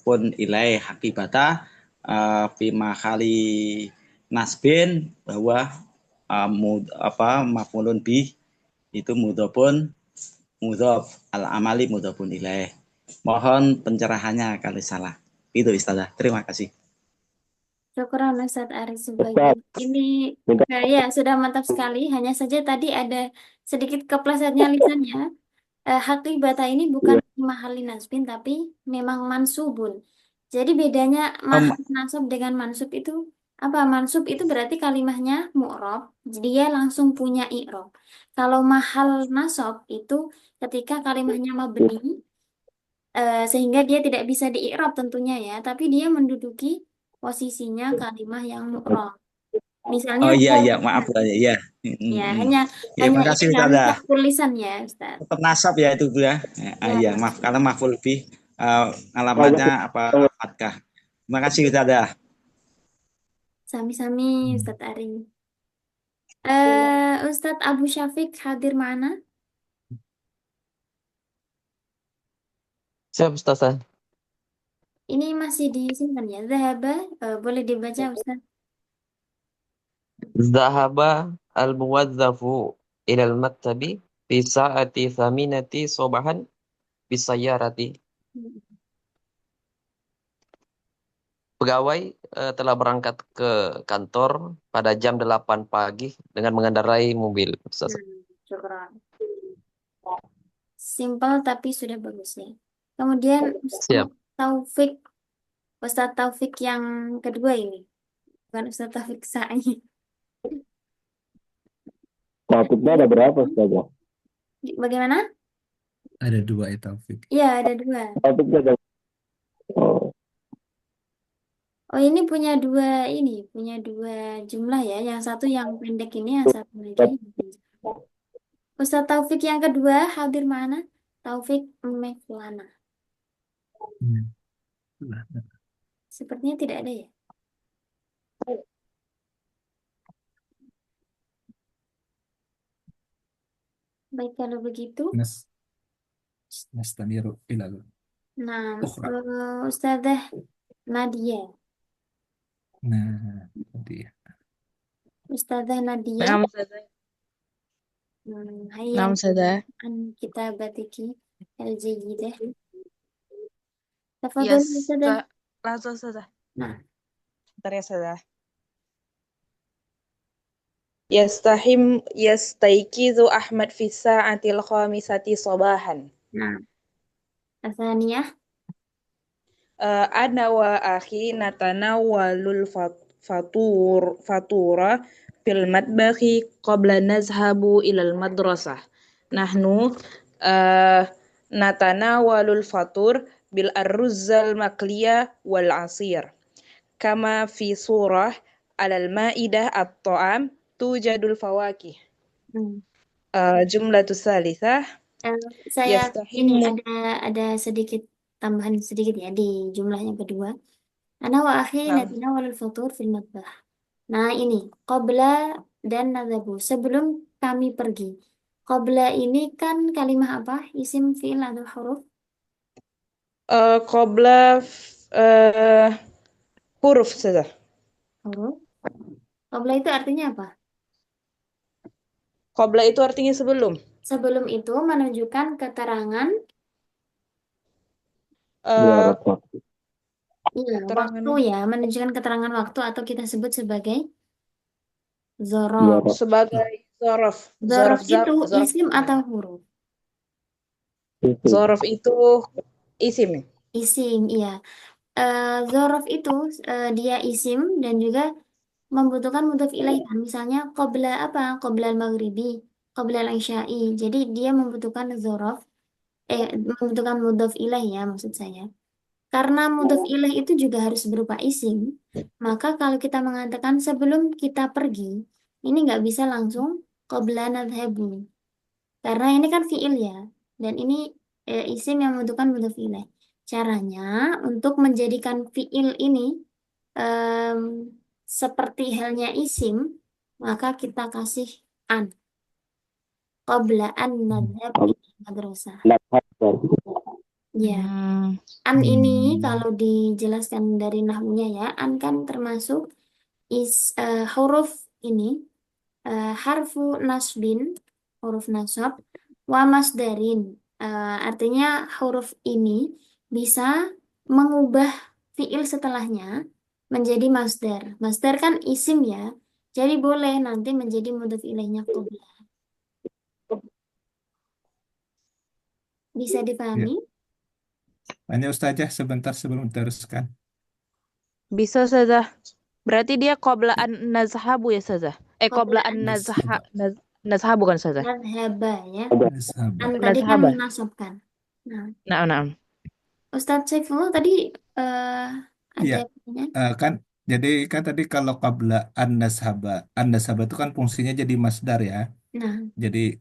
pun ilaih. Haki batal fi mahali nasbin bahwa mafulun bih itu mudhofun mudhof, al amali mudhofun ilaih. Mohon pencerahannya kalau salah. Itu Ustazah. Terima kasih. syukuran Ustadz Arif Ustaz, sebagai ini minta ya sudah mantap sekali. Hanya saja tadi ada sedikit keplesetnya lisannya. Haki bata ini bukan ya, mahali nasbin tapi memang mansubun. Jadi bedanya mahal nasab dengan mansub itu apa? Mansub itu berarti kalimahnya mu'rob, jadi dia langsung punya i'rob. Kalau mahal nasab itu ketika kalimahnya mabni, sehingga dia tidak bisa di-i'rab tentunya ya, tapi dia menduduki posisinya kalimah yang mu'rob. Misalnya Oh iya iya, maaf nah, ya. ya hanya Ya, hanya ini makasih kan Ustazah. tulisan ya Ustaz. Tetap nasab ya itu Bu ya. Ya, Iya, maaf karena maful lebih alamatnya apa fatkah. Terima kasih Ustazah. sami-sami Ustadz Ari. Ustadz Abu Syafiq hadir mana? Siap, Ustazah. Ini masih disimpan ya. Zahaba, boleh dibaca Ustadz. Zahaba al-muwadzafu ilal maktabi fi sa'ati thaminati sobahan bisayyarati. Pegawai telah berangkat ke kantor pada jam 8 pagi dengan mengendarai mobil. Ustazah. Syukran. Simpel tapi sudah bagus ya. Kemudian Siap. Ustadz Taufik yang kedua ini. Bukan Ustadz Taufik Sa'i. topiknya ada berapa Ustazah? Bagaimana? Ada dua ya Taufik. Iya, ada dua. Topiknya ada. Oh, Oh, ini punya dua jumlah ya. Yang satu yang pendek ini, yang satu lagi. Ustadz Taufik yang kedua hadir mana? Taufik Mevlana. Sepertinya tidak ada ya. Baik, kalau begitu. Nastamiru ilal Nah, ukhra. Ustadzah Nadia. Nah, dia. Ustadzah Nadia. Naam, Ustazah. Hayya Naam, Ustazah. an kitabatiki al-jayyidah. Tafadhol Yes, Ustadzah. langsung Ustazah. Nah, Bentar ya, Ustazah. Yastaikizu Ahmad fi sa'atil khamisati sabahan. nah. Athaniyah. Ana wa akhi natanawwalul fatura fil matbakhi qabla nazhabu ilal madrasah. Nahnu natanawwalul fatur bil arruzzal makliyah wal asir. Kama fi surah alal ma'idah at-ta'am tujadul fawakih. Jumlah salitsah Saya ini yastahimu ada sedikit tambahan sedikit ya di jumlah yang kedua. Ana wa akhi natanawwalul futur fil matbah. Nah, ini qabla dan nadhabu. Sebelum kami pergi. Qabla ini kan kalimah apa? Isim fi'il atau huruf? qabla Huruf Ustazah. Huruf. Qabla itu artinya apa? Qabla itu artinya sebelum. Sebelum itu menunjukkan keterangan, Ziarah Eh, waktu. iya, keterangan waktu ya, menunjukkan keterangan waktu atau kita sebut sebagai zorof. Ziarah. sebagai zorof. Zorof itu Zorof isim atau huruf? Isim. Zorof itu isim ya? Isim, iya. Zorof itu dia isim dan juga membutuhkan mudhof ilaih kan. Misalnya qabla apa? Qabla al-maghribi, qabla al-isya'i. Jadi dia membutuhkan zorof, membutuhkan mudhof ilaih ya maksud saya. Karena mudhof ilaih itu juga harus berupa isim, maka kalau kita mengatakan sebelum kita pergi, ini nggak bisa langsung qabla nadhabu. Karena ini kan fiil ya, dan ini isim yang membutuhkan mudhof ilaih. Caranya untuk menjadikan fiil ini em, seperti halnya isim, maka kita kasih an. Qabla an nadhab ila madrasah. Nadhab berarti. Ya, Hmm. an ini kalau dijelaskan dari nahwunya ya, an kan termasuk huruf ini harfu nasbin, huruf nasab, wa masdarin. Artinya huruf ini bisa mengubah fiil setelahnya menjadi masdar. Masdar kan isim ya, jadi boleh nanti menjadi mudhof ilaihnya qabla. Bisa Ya. dipahami? Hanya Ustazah sebentar sebelum diteruskan. Bisa Ustazah. Berarti dia qabla an nazhabu ya Ustazah. Qabla Qabla an Nazhaba. nazhabu kan Ustazah? nadhaba ya. Ada. Nazhaba. An tadi kan Nazhaba. menasabkan. Nah, Nah. Ustadz Saifullah tadi Iya, ada pertanyaan? kan jadi kan tadi kalau qabla an-nazhaba itu kan fungsinya jadi masdar ya. Nah, Jadi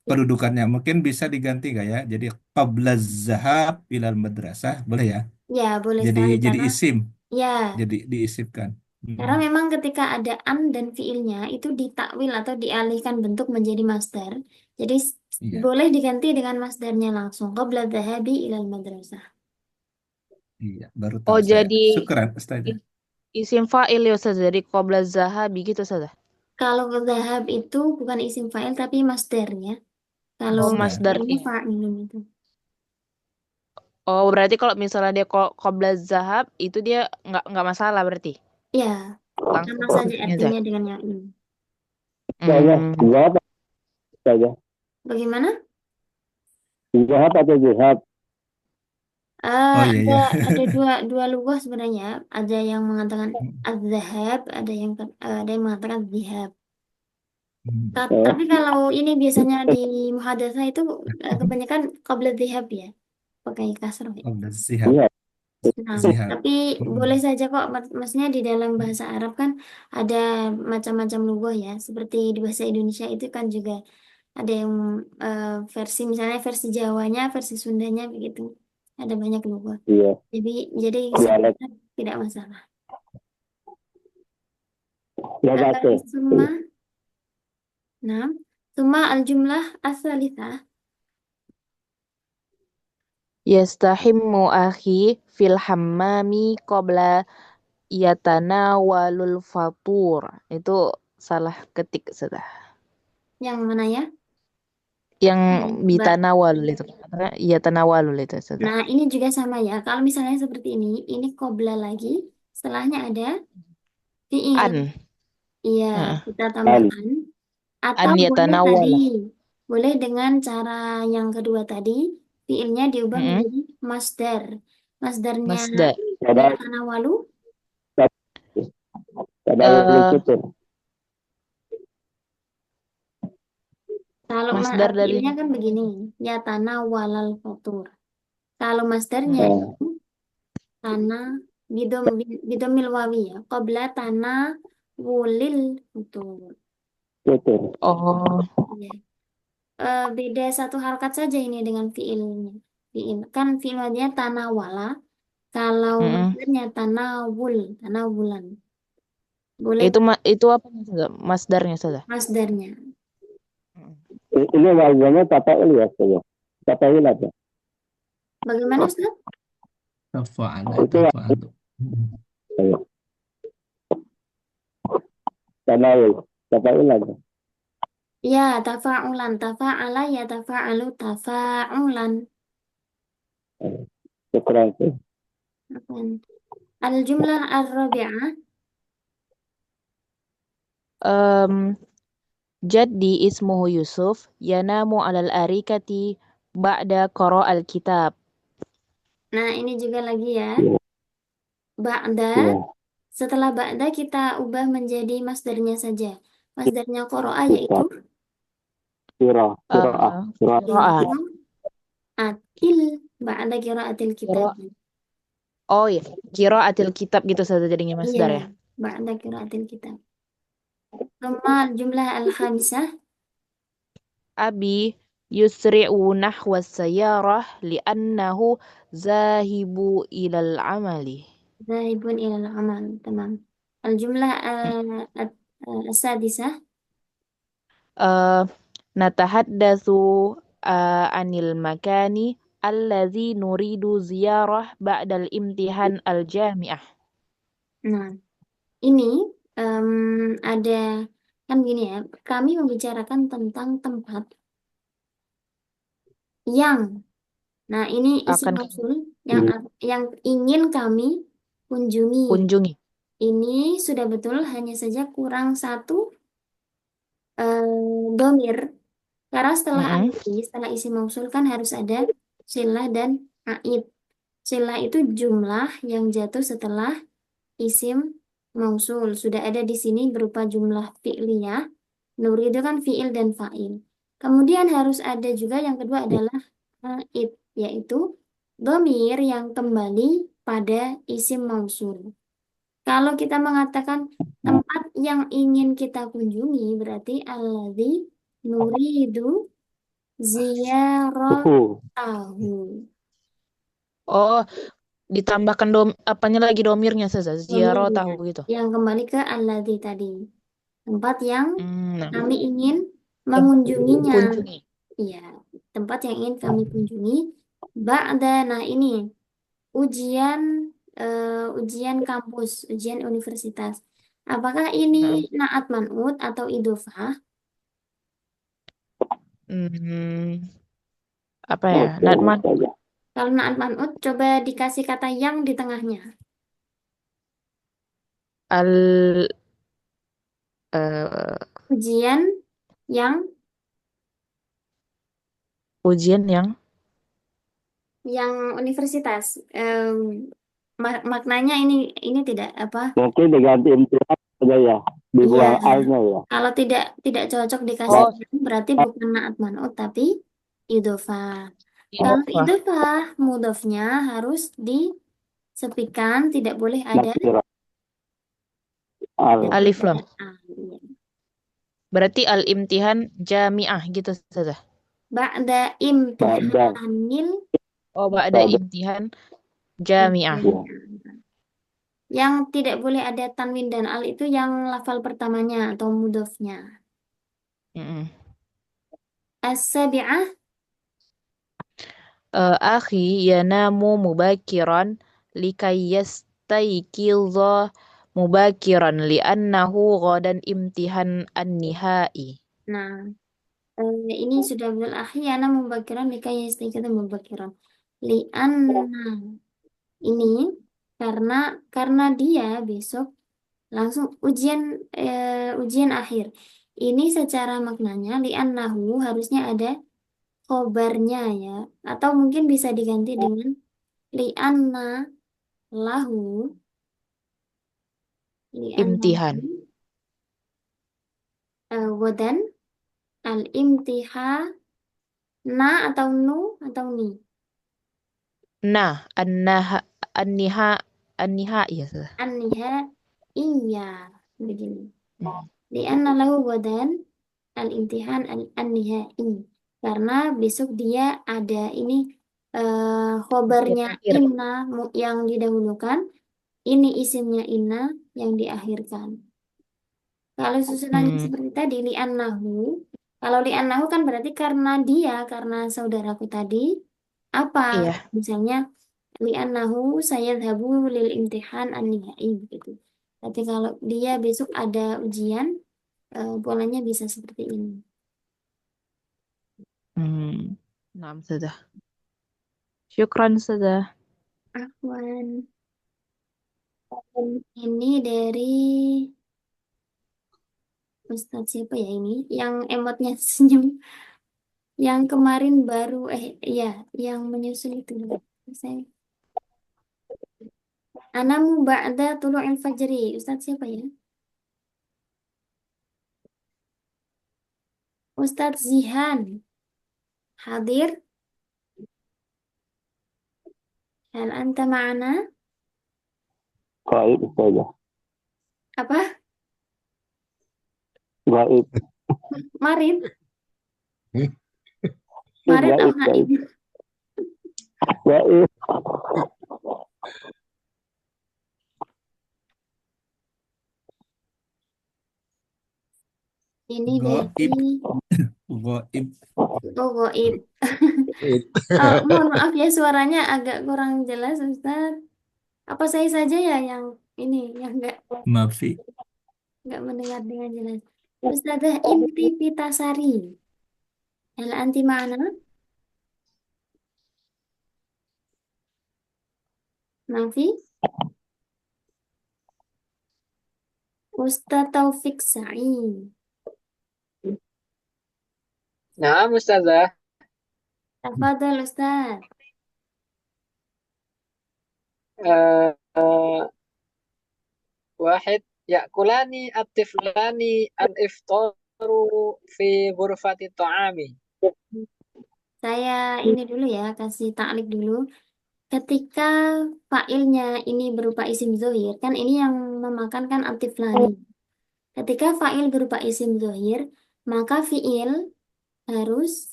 kedudukannya mungkin bisa diganti nggak ya? Jadi qabla zahab ilal madrasah boleh ya? ya boleh Jadi sekali jadi karena isim, ya. jadi diisipkan. Karena memang ketika ada an dan fiilnya itu ditakwil atau dialihkan bentuk menjadi masdar. Jadi Iya, boleh diganti dengan masdarnya langsung. Qabla dhahabi ilal madrasah. iya, baru Oh tahu saya. jadi Syukran Ustazah. isim fa'il ya Ustazah. Jadi qabla zahabi gitu Ustazah. Kalau dhahab itu bukan isim fa'il tapi masdarnya. Kalau Oh Masdar. ini masdarnya. fa'ilun itu. Oh berarti kalau misalnya dia qabla zahab itu dia nggak masalah berarti. Ya, Langsung sama saja fungsinya artinya dengan yang ini. Ustazah, Hmm. jihad Ustazah. Bagaimana? Jihad atau jihad? Oh iya ya. Ada dua lugah sebenarnya. Ada yang mengatakan az-zahab, ada yang mengatakan zihab. Tapi kalau ini biasanya di muhadatsah itu kebanyakan qabla zihab ya, pakai kasroh ya. Qabla zihab. Iya. Nah, Zihab. tapi boleh saja kok, maksudnya di dalam bahasa Arab kan ada macam-macam lugah ya. Seperti di bahasa Indonesia itu kan juga ada yang versi, misalnya versi Jawanya, versi Sundanya begitu. Ada banyak lugah. Iya. Jadi Dialek. sebenarnya tidak masalah. Ya baca. Summa al-jumlah as-salitsah. Yastahimmu akhi fil hammami qabla yatanawalul fatur. Itu salah ketik Ustazah. Yang mana ya? Yang Mbak. bitanawalul itu. Karena yatanawalul itu Ustazah. Nah, ini juga sama ya. Kalau misalnya seperti ini qabla lagi, setelahnya ada fiil. An. Iya, Heeh. kita tambahkan. Atau An boleh yatanawala. tadi, boleh dengan cara yang kedua tadi, fiilnya diubah Mm-mm. menjadi masdar. Masdarnya Masdar. yatanawalu. Kalau Masdar dari fiilnya kan begini, yatanawalal fatur. Kalau masdarnya itu tanah bidomil wawi ya, qabla tanah wulil fatur. Oh. Ya. Beda satu harkat saja ini dengan fiilnya. Fiil kan fiilnya tanawala. Kalau masdarnya tanawulan. Boleh Itu apa Ustazah? Masdarnya Ustazah? masdarnya. Ini wajahnya tata'il ya Ustazah. Tata'il apa? Bagaimana Ustaz? Tafa'ala, Itu tafa'alu. Tanawul. Tafaulan. Ya, tafa'ulan. Tafa'ala ya tafa'alu tafa'ulan. Syukran. Apaan? Al-jumlah ar-rabi'ah. Jaddi ismuhu Yusuf yanamu alal arikati ba'da qara'al kitab. Nah, ini juga lagi ya. Ya. Ba'da. Ya. Setelah ba'da kita ubah menjadi masdarnya saja. Masdarnya qoro'a yaitu Kitab. Qira'ah. Qira'ah. Qira'ah. atil ba'da qira'atil kitab. Oh ya, qira'atil kitab gitu saja jadinya masdar ya. Iya, ba'da qira'atil kitab. Thumma jumlah al-khamisah. Abi yusri'u nahwa sayyarah li'annahu zahibu ilal amali. Zahibun ilal amal. Tamam. Al-jumlah as-sadisah. Natahaddatsu anil makani allazi nuridu ziyarah ba'dal imtihan al-jami'ah. Nah, ini ada kan gini ya. Kami membicarakan tentang tempat yang. Nah, ini isim Akan mausul yang ingin kami kunjungi. kunjungi. Ini sudah betul, hanya saja kurang satu domir. Karena setelah setelah isim mausul kan harus ada silah dan aid. Silah itu jumlah yang jatuh setelah isim mausul. Sudah ada di sini berupa jumlah fi'liyah. Nuri itu kan fi'il dan fa'il. Kemudian harus ada juga yang kedua adalah aid, yaitu domir yang kembali pada isim mausul. Kalau kita mengatakan tempat yang ingin kita kunjungi, berarti alladzi nuridu ziyaratahu. Oh, ditambahkan apanya lagi domirnya saja, ziarah Domirnya, tahu gitu. yang kembali ke alladzi tadi. Tempat yang Nah, kami ingin mengunjunginya. kunjungi. Iya, tempat yang ingin kami kunjungi. Ba'da, nah ini ujian kampus, ujian universitas. Apakah ini naat man'ut atau idhofah? Apa ya? Natman. Kalau naat man'ut, coba dikasih kata yang di tengahnya. Ujian yang universitas. Maknanya ini tidak apa? Mungkin diganti imtihan saja ya. Dibuang Iya. alnya ya. Kalau tidak cocok dikasih yang, berarti bukan naat man'ut tapi idhofah. Kalau idhofah, mudhofnya harus disepikan, tidak boleh ada Alif lam. Iya. Berarti al-imtihan jami'ah gitu saja. Ba'da imtihanil. Oh, ba'da imtihan jami'ah. Yang tidak boleh ada tanwin dan al itu yang lafal pertamanya atau mudhofnya. As-sabi'ah. Akhi yanamu mubakiran likai yastayqidha mubakiran li'annahu ghadan imtihan an-nihai. Nah, ini sudah betul akhiyana mubakiran likai yastayqidha mubakiran. Li'anna ini karena dia besok langsung ujian akhir. Ini secara maknanya li'annahu harusnya ada khobarnya ya, atau mungkin bisa diganti dengan li'anna lahu imtihan. Wadan al-imtihana atau nu atau ni. Nah, an-niha iya. An-niha iya begini. Li'anna lahu wadan al-imtihan an-nihai. Karena besok dia ada ini khobarnya inna yang didahulukan, ini isimnya inna yang diakhirkan. Kalau susunannya seperti tadi li'annahu, kalau li'annahu kan berarti karena saudaraku tadi apa? Misalnya li'annahu sayadhabu lil imtihan an-nihai gitu. Tapi kalau dia besok ada ujian polanya bisa seperti ini. Nah, sudah. Syukran sudah. Afwan. Ini dari Ustadz siapa ya ini? Yang emotnya senyum. Yang kemarin baru, iya, yang menyusul itu. Saya. Anamu ba'da tulu'il fajri. Ustadz siapa ya? Ustadz Zihan. Hadir. Hal anta ma'ana? Gaib saja. Apa? Gaib. Marin? Marin Gaib, atau Naim? gaib. Ini Goib. dari Goib. Goib. Mohon maaf ya suaranya agak kurang jelas Ustaz. Apa saya saja ya yang ini yang Maafi. nggak mendengar dengan jelas. Ustazah Inti Pitasari. Hal anti mana? Nafi? Ustaz Taufik Sa'i. Nah, Ustazah. Tafadhol Ustaz. Eh, eh, Wahid yakulani at-tiflani al-iftaru fi ghurfati ta'ami. Saya ini dulu ya, kasih taklik dulu. Ketika failnya ini berupa isim zohir, kan ini yang memakan kan al-tiflani. Ketika fa'il berupa isim zohir, maka fi'il harus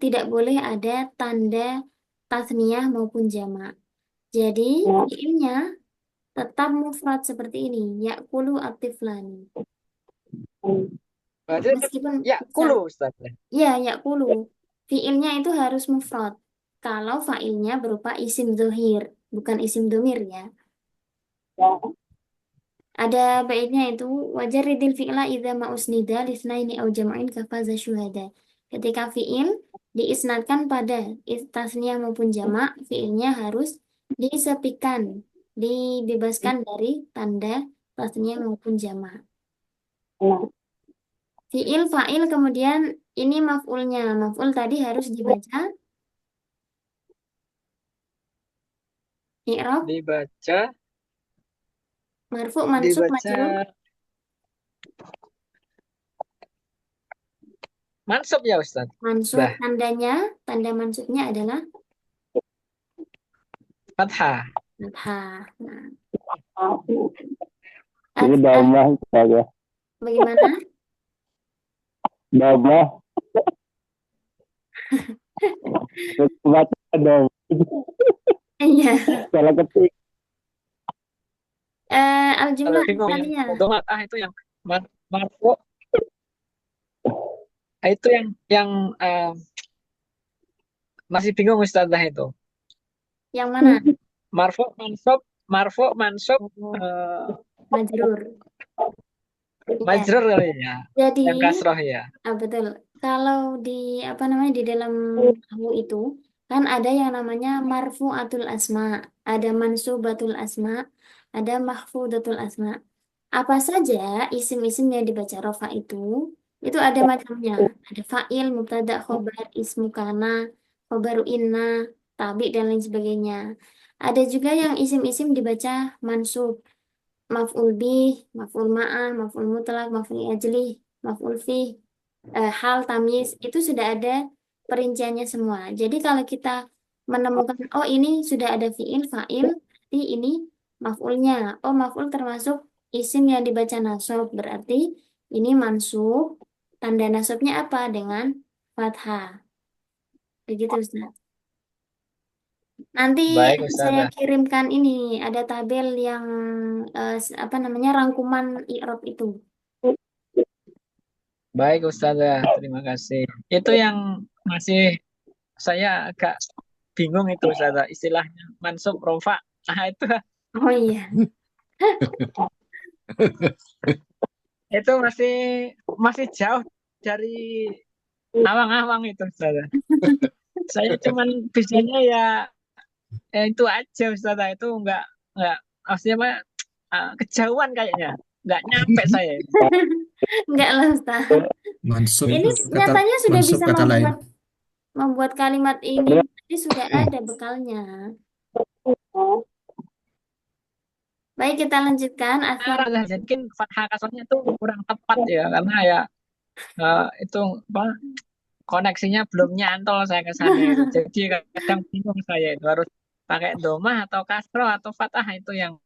tidak boleh ada tanda tasniyah maupun jamak. Jadi fi'ilnya tetap mufrad seperti ini, ya'kulu at-tiflani. Berarti Meskipun yakulu, Ustazah. ya ya'kulu, fi'ilnya itu harus mufrad. Kalau fa'ilnya berupa isim zohir, bukan isim domir ya. Ada baiknya itu wajaridil fi'la idza ma usnida lisnaini au jam'in kafaza syuhada. Ketika fi'il diisnadkan pada tasniyah maupun jamak, fi'ilnya harus disepikan, dibebaskan dari tanda tasniyah maupun jamak. Fi'il, fa'il, kemudian ini maf'ulnya. Maf'ul tadi harus dibaca i'rab, Dibaca marfu', mansub, majrur. mansub ya Ustaz. Mansub, tanda mansubnya adalah Fathah. fathah. Nah, Ini damah saja. bagaimana? Damah. Baca dong. Iya. Salah ketik. Al-jumlah Bingung tadinya. yang domat itu yang marfu. Itu yang masih bingung Ustazah itu. Yang mana? Marfu mansub Majrur. Iya. majrur kali ya. Jadi, Yang kasroh ya. betul. Kalau di di dalam nahwu itu kan ada yang namanya marfu'atul asma, ada mansubatul asma, ada mahfudatul asma. Apa saja isim-isim yang dibaca rofa itu ada macamnya. Ada fa'il, mubtada, khobar, ismu kana, khobaru inna, tabi dan lain sebagainya. Ada juga yang isim-isim dibaca mansub, maf'ul bih, maf'ul ma'ah, maf'ul mutlak, maf'ul ajlih, maf'ul fih, hal tamyiz itu sudah ada perinciannya semua. Jadi kalau kita menemukan oh ini sudah ada fi'il, fa'il, berarti ini maf'ulnya. Oh maf'ul termasuk isim yang dibaca nasab, berarti ini mansub. Tanda nasabnya apa? Dengan fathah. Begitu Ustaz. Nanti Baik saya Ustazah. kirimkan ini ada tabel yang rangkuman i'rab itu. Baik Ustazah, terima kasih. Itu yang masih saya agak bingung itu Ustazah, istilahnya mansub rofa. Nah, itu Oh iya. itu masih masih jauh dari awang-awang itu Ustaz. Saya cuman bisanya ya itu aja Ustaz. Itu nggak maksudnya apa, kejauhan kayaknya. Nggak nyampe saya. Enggak lah, Ustaz. Mansub Ini kata nyatanya sudah mansub bisa kata lain. membuat kalimat ini. Jadi sudah ada bekalnya. Baik, kita lanjutkan. Arah lah. Jadi mungkin fathah kasrohnya itu kurang tepat ya karena ya itu apa koneksinya belum nyantol saya ke sana itu. Jadi kadang bingung saya itu harus pakai domah atau kasroh atau fathah itu yang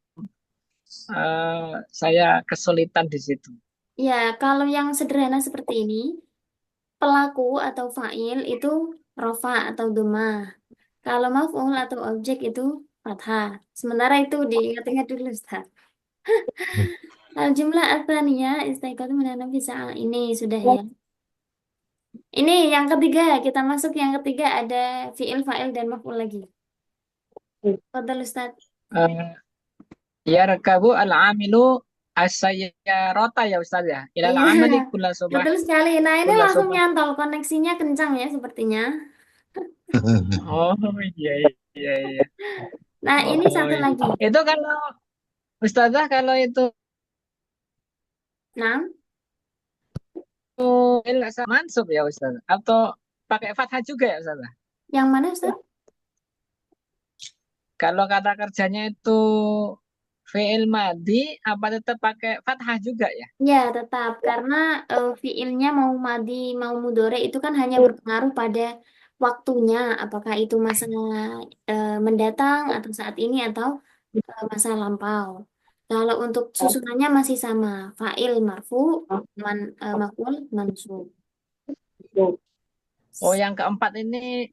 saya kesulitan di situ. Ya, kalau yang sederhana seperti ini, pelaku atau fa'il itu rofa atau domah. Kalau maf'ul atau objek itu fathah. Sementara itu diingat-ingat dulu, Ustaz. Al-jumlah ats-tsaniyah istiqamah menanam bisa ini sudah ya. Ini yang ketiga, kita masuk yang ketiga ada fi'il, fa'il dan maf'ul lagi. Fadhal Ustaz. Yarkabu al-amilu as-sayyarata ya Ustaz ya. Ilal Iya, amali kulla subah betul sekali. Nah, ini kulla langsung subah. nyantol, koneksinya kencang ya sepertinya. Oh iya iya iya. Nah, ini Oh, satu iya. lagi. Itu kalau Ustazah kalau itu Nah, mansub ya Ustaz atau pakai fathah juga ya Ustazah? yang mana Ustaz? Kalau kata kerjanya itu fi'il madi apa tetap pakai fathah juga ya? Ya, tetap karena fiilnya mau madi mau mudore itu kan hanya berpengaruh pada waktunya, apakah itu masa mendatang atau saat ini atau masa lampau. Kalau untuk susunannya masih sama, fa'il marfu, maf'ul mansub. Oh yang keempat ini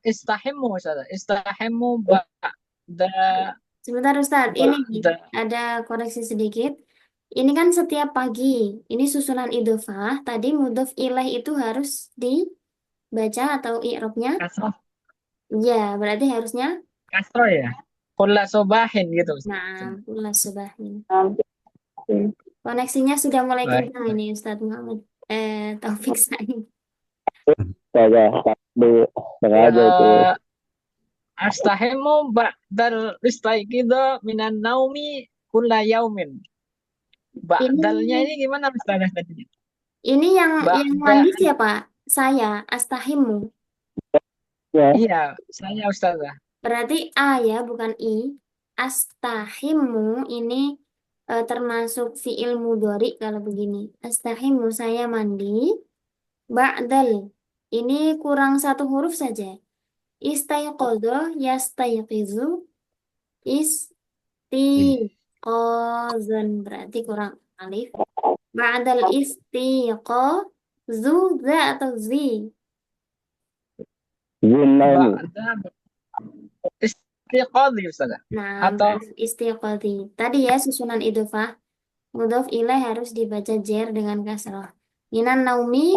istahimu Ustazah. Istahimu ba'da Sebentar Ustadz, ini ba'da. ada koreksi sedikit. Ini kan setiap pagi, ini susunan idhofah. Tadi mudhof ilaih itu harus dibaca atau i'rabnya. Kasroh Ya, berarti harusnya kasroh ya. Kulla subahin gitu Ustaz. nah, ulas subahin. Koneksinya sudah mulai Baik. kencang ini Ustadz Muhammad Taufik Said. Saya sengaja itu. Astahimu ba'dal istaiqidha minan naumi kulla yaumin. Ba'dalnya ini gimana Ustazah tadinya? Ini yang Ba'da. mandi siapa? Saya, astahimu. Ya. Iya, saya Ustazah. Berarti A ya, bukan I. Astahimu ini termasuk fiil mudhari kalau begini. Astahimu saya mandi. Ba'dal. Ini kurang satu huruf saja. Istayqadha yastayqizu. Istiqazan. Berarti kurang alif. Ba'dal istiqazu za atau zi. Zunaini. Ba'da istiqadhi Ustazah. Nah, Atau istiqadhi. Tadi ya susunan idhofah. Mudhof ilaih harus dibaca jer dengan kasrah. Minan naumi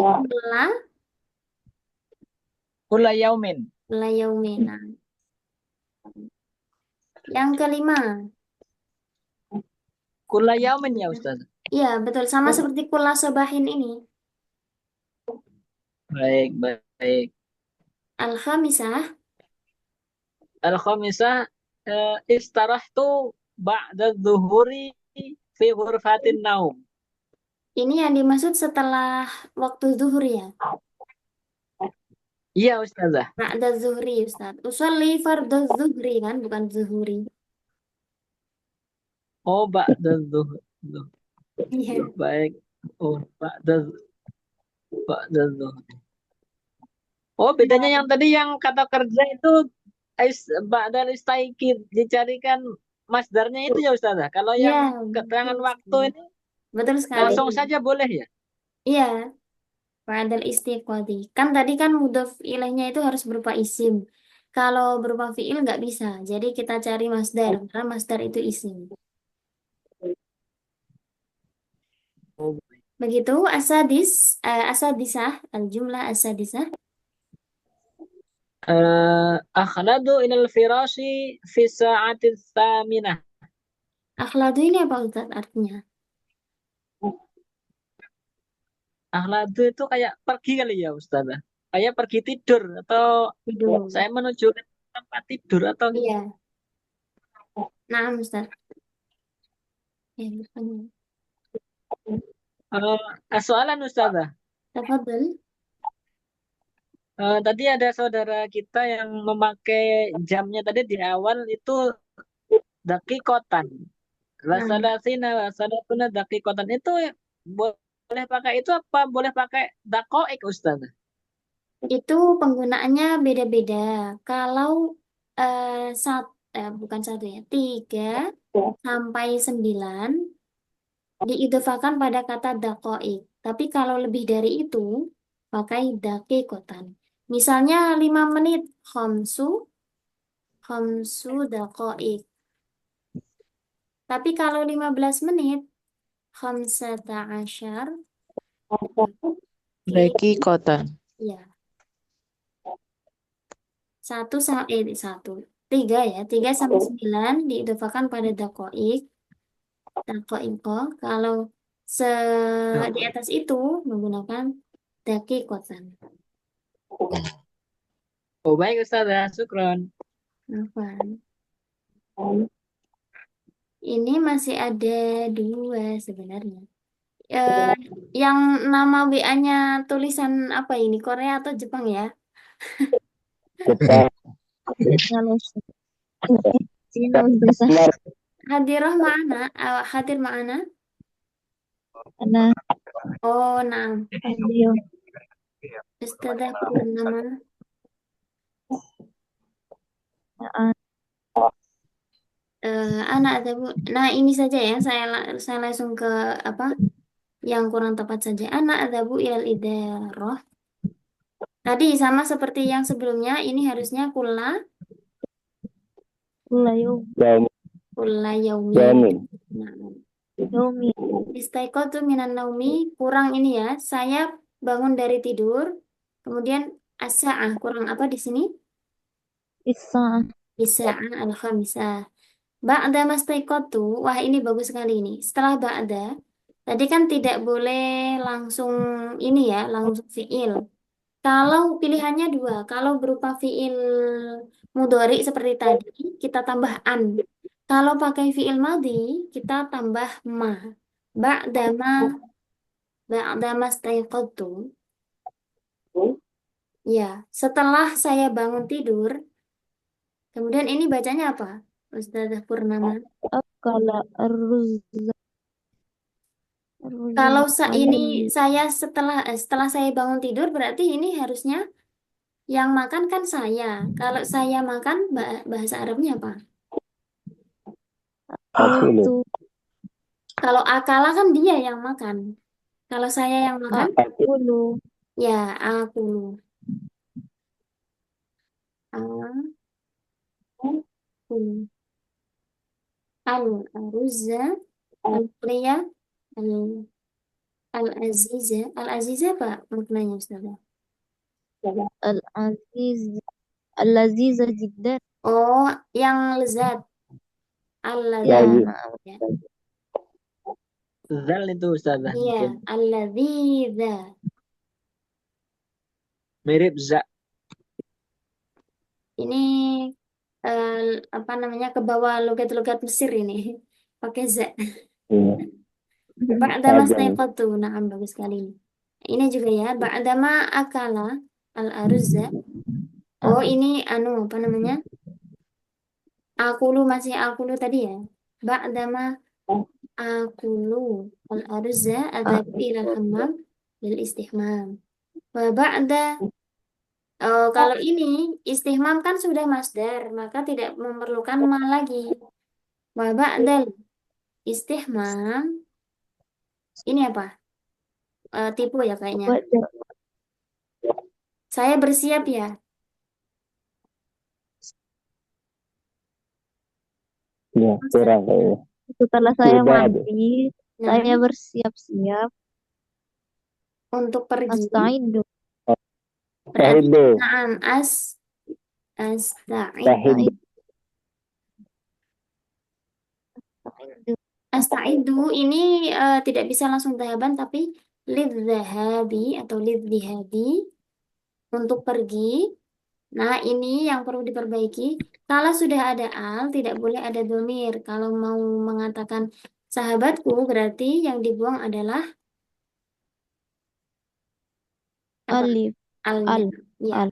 kulla yaumin. kulla yaumin. Nah. Yang kelima. Kulla yaumin ya Ustazah. Iya, betul. Sama seperti kulla sobahin ini. Baik, baik. Al-khamisah. Al-khamisah istarahtu ba'da dhuhuri fi ghurfatin naum. Ini yang dimaksud setelah waktu zuhur ya. Iya Ustazah. Ba'da zuhri Ustaz. Usolli fardhu zuhri kan, bukan zuhuri. Oh, ba'da dhuhur. Iya. Baik. Oh, ba'da dhuhur. Oh, bedanya yang tadi yang kata kerja itu ba'dal istaikid dicarikan masdarnya itu ya Ustazah. Kalau Iya, yang keterangan betul waktu sekali. ini Betul sekali. langsung saja boleh ya? Iya. Ba'dal istiqadhi. Kan tadi kan mudhof ilaihnya itu harus berupa isim. Kalau berupa fiil nggak bisa. Jadi kita cari masdar. Karena masdar itu isim. Oh, Begitu asadisah, al-jumlah asadisah. akhladu ilal firasi fi sa'ati tsaminah. Akhladu ini apa Ustaz artinya? Akhladu itu kayak pergi kali ya Ustazah. Kayak pergi tidur atau Tidur. saya menuju ke tempat tidur atau Iya. Nah, Ustaz. Ya, bertanya. soalan Ustazah. Tafadhol. Tadi ada saudara kita yang memakai jamnya tadi di awal itu dakikotan. Nah, Wasalasina wasalatuna dakikotan itu boleh pakai itu apa boleh pakai dakoik Ustazah? itu penggunaannya beda-beda. Kalau bukan satu ya, 3 sampai 9 diidhofakan pada kata dakoik. Tapi kalau lebih dari itu, pakai dakikotan. Misalnya 5 menit, khomsu dakoik. Tapi kalau 15 menit, khamsata asyar, Dakikotan. ya, 3 sampai 9 diidhofakan pada dakoik. Dakoiko. Kalau di atas itu menggunakan dakikotan. Oh baik Ustazah, syukron. Apa? Ini masih ada 2 sebenarnya. Yang nama WA-nya tulisan apa ini? Korea atau Jepang ya? Jepang. Cina Ustazah. Hadirah ma'ana, hadir ma'ana. Ana Oh, nah. Adio. Ustadzah Purnama. Anak ada Bu. Nah, ini saja ya. Saya langsung ke apa? Yang kurang tepat saja. Anak ada Bu ilal idarah. Tadi sama seperti yang sebelumnya. Ini harusnya kulla Kulayu. yaumin. Yamin. Nah, Yomi. istaiqatu minan naumi. Kurang ini ya. Saya bangun dari tidur. Kemudian as-sa'ah. Kurang apa di sini? Isa. Isa'ah al-khamisah. Ba'da mastaiqatu. Wah, ini bagus sekali ini. Setelah ba'da. Tadi kan tidak boleh langsung ini ya. Langsung fi'il. Kalau pilihannya 2. Kalau berupa fi'il mudhari seperti tadi. Kita tambah an. Kalau pakai fi'il madhi. Kita tambah ma. Ba'dama. Ba'dama staiqatu. Ya, setelah saya bangun tidur, kemudian ini bacanya apa? Ustazah Purnama. Akala arruz. Kalau ini Arruz. saya setelah saya bangun tidur, berarti ini harusnya yang makan kan saya. Kalau saya makan, bahasa Arabnya apa? Akulu. Kalau akala kan dia yang makan. Kalau saya yang makan, Akulu. ya aku. Aku. Al-aruzza, al-qliya, al-aziza. Al-aziza apa maknanya, Ustazah? Al-aziz. Al-aziza jiddan. Oh, yang lezat. Ya, Al-lezat. Ya. Zal itu Ustazah Iya, mungkin al-ladziza. mirip za. Ini apa namanya ke bawah logat-logat Mesir ini. Pakai za. Ba'da mastaiqatu. Nah, bagus sekali ini. Ini juga ya, ba'dama akala al-aruzza. Oh, ini apa namanya? Akulu masih akulu tadi ya. Ba'dama akulu al-aruzza adzabu ilal hammam lil istihmam. Wa ba'da kalau ini istihmam kan sudah masdar, maka tidak memerlukan ma lagi. Wa ba'dal istihmam ini apa? Tipu ya kayaknya. Saya bersiap ya. Ya, kurang kayaknya. Setelah saya Sudah, mandi, saya Nah, bersiap-siap. untuk pergi Astaidu. berarti Sahidu. na'am Sahidu. astaidu ini tidak bisa langsung dhahaban tapi lidzahabi atau lidzihabi, untuk pergi. Nah, ini yang perlu diperbaiki. Kalau sudah ada al, tidak boleh ada domir. Kalau mau mengatakan sahabatku, berarti yang dibuang adalah apa? Alif. Alnya. Al. Ya. Al.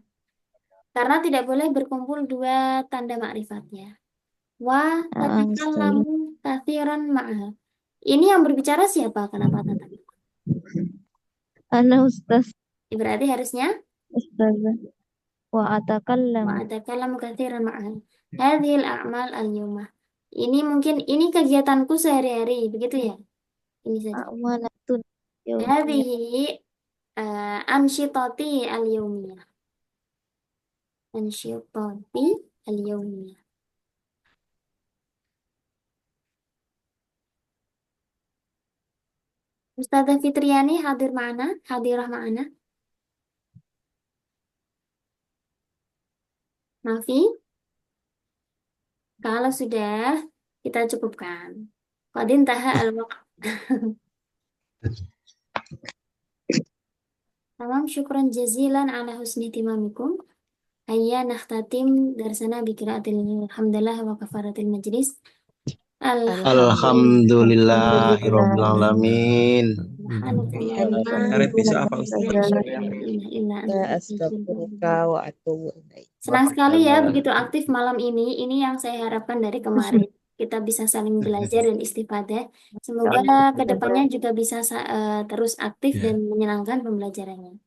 Karena tidak boleh berkumpul dua tanda makrifatnya. Wa Ustazah. tatakallamu katsiran ma'aha. Ini yang berbicara siapa? Kenapa tanda? Ana Ustaz. Berarti harusnya Ustazah. Wa wa atakallamu. atakallamu katsiran ma'aha. Hadhil a'mal al-yawmah. Ini mungkin ini kegiatanku sehari-hari, begitu ya? Ini saja. A'malatun yawmiyah. Hadhihi ansyitati al-yawmiyah. Ansyitati al-yawmiyah. Ustazah Fitriani hadirah ma'ana. Nafi, kalau sudah kita cukupkan. Qad intaha al-waqt. Tamam, syukran jazilan ala husni timamikum. Hayya nakhtatim darsana bi qiraatil hamdalah wa kafaratil majlis. Alhamdulillahi rabbil alamin. Karet besok apa Ustaz? Astaghfiruka wa atubu ilaik. Senang sekali ya begitu aktif malam ini. Ini yang saya harapkan dari kemarin. Kita bisa saling belajar dan istifadah. Semoga kedepannya juga bisa terus aktif dan menyenangkan pembelajarannya.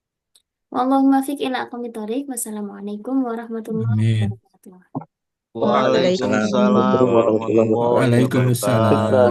Wallahumma fiq ila aqwamit thoriq. Wassalamualaikum warahmatullahi Amin. wabarakatuh. Waalaikumsalam warahmatullahi Waalaikumsalam. wabarakatuh.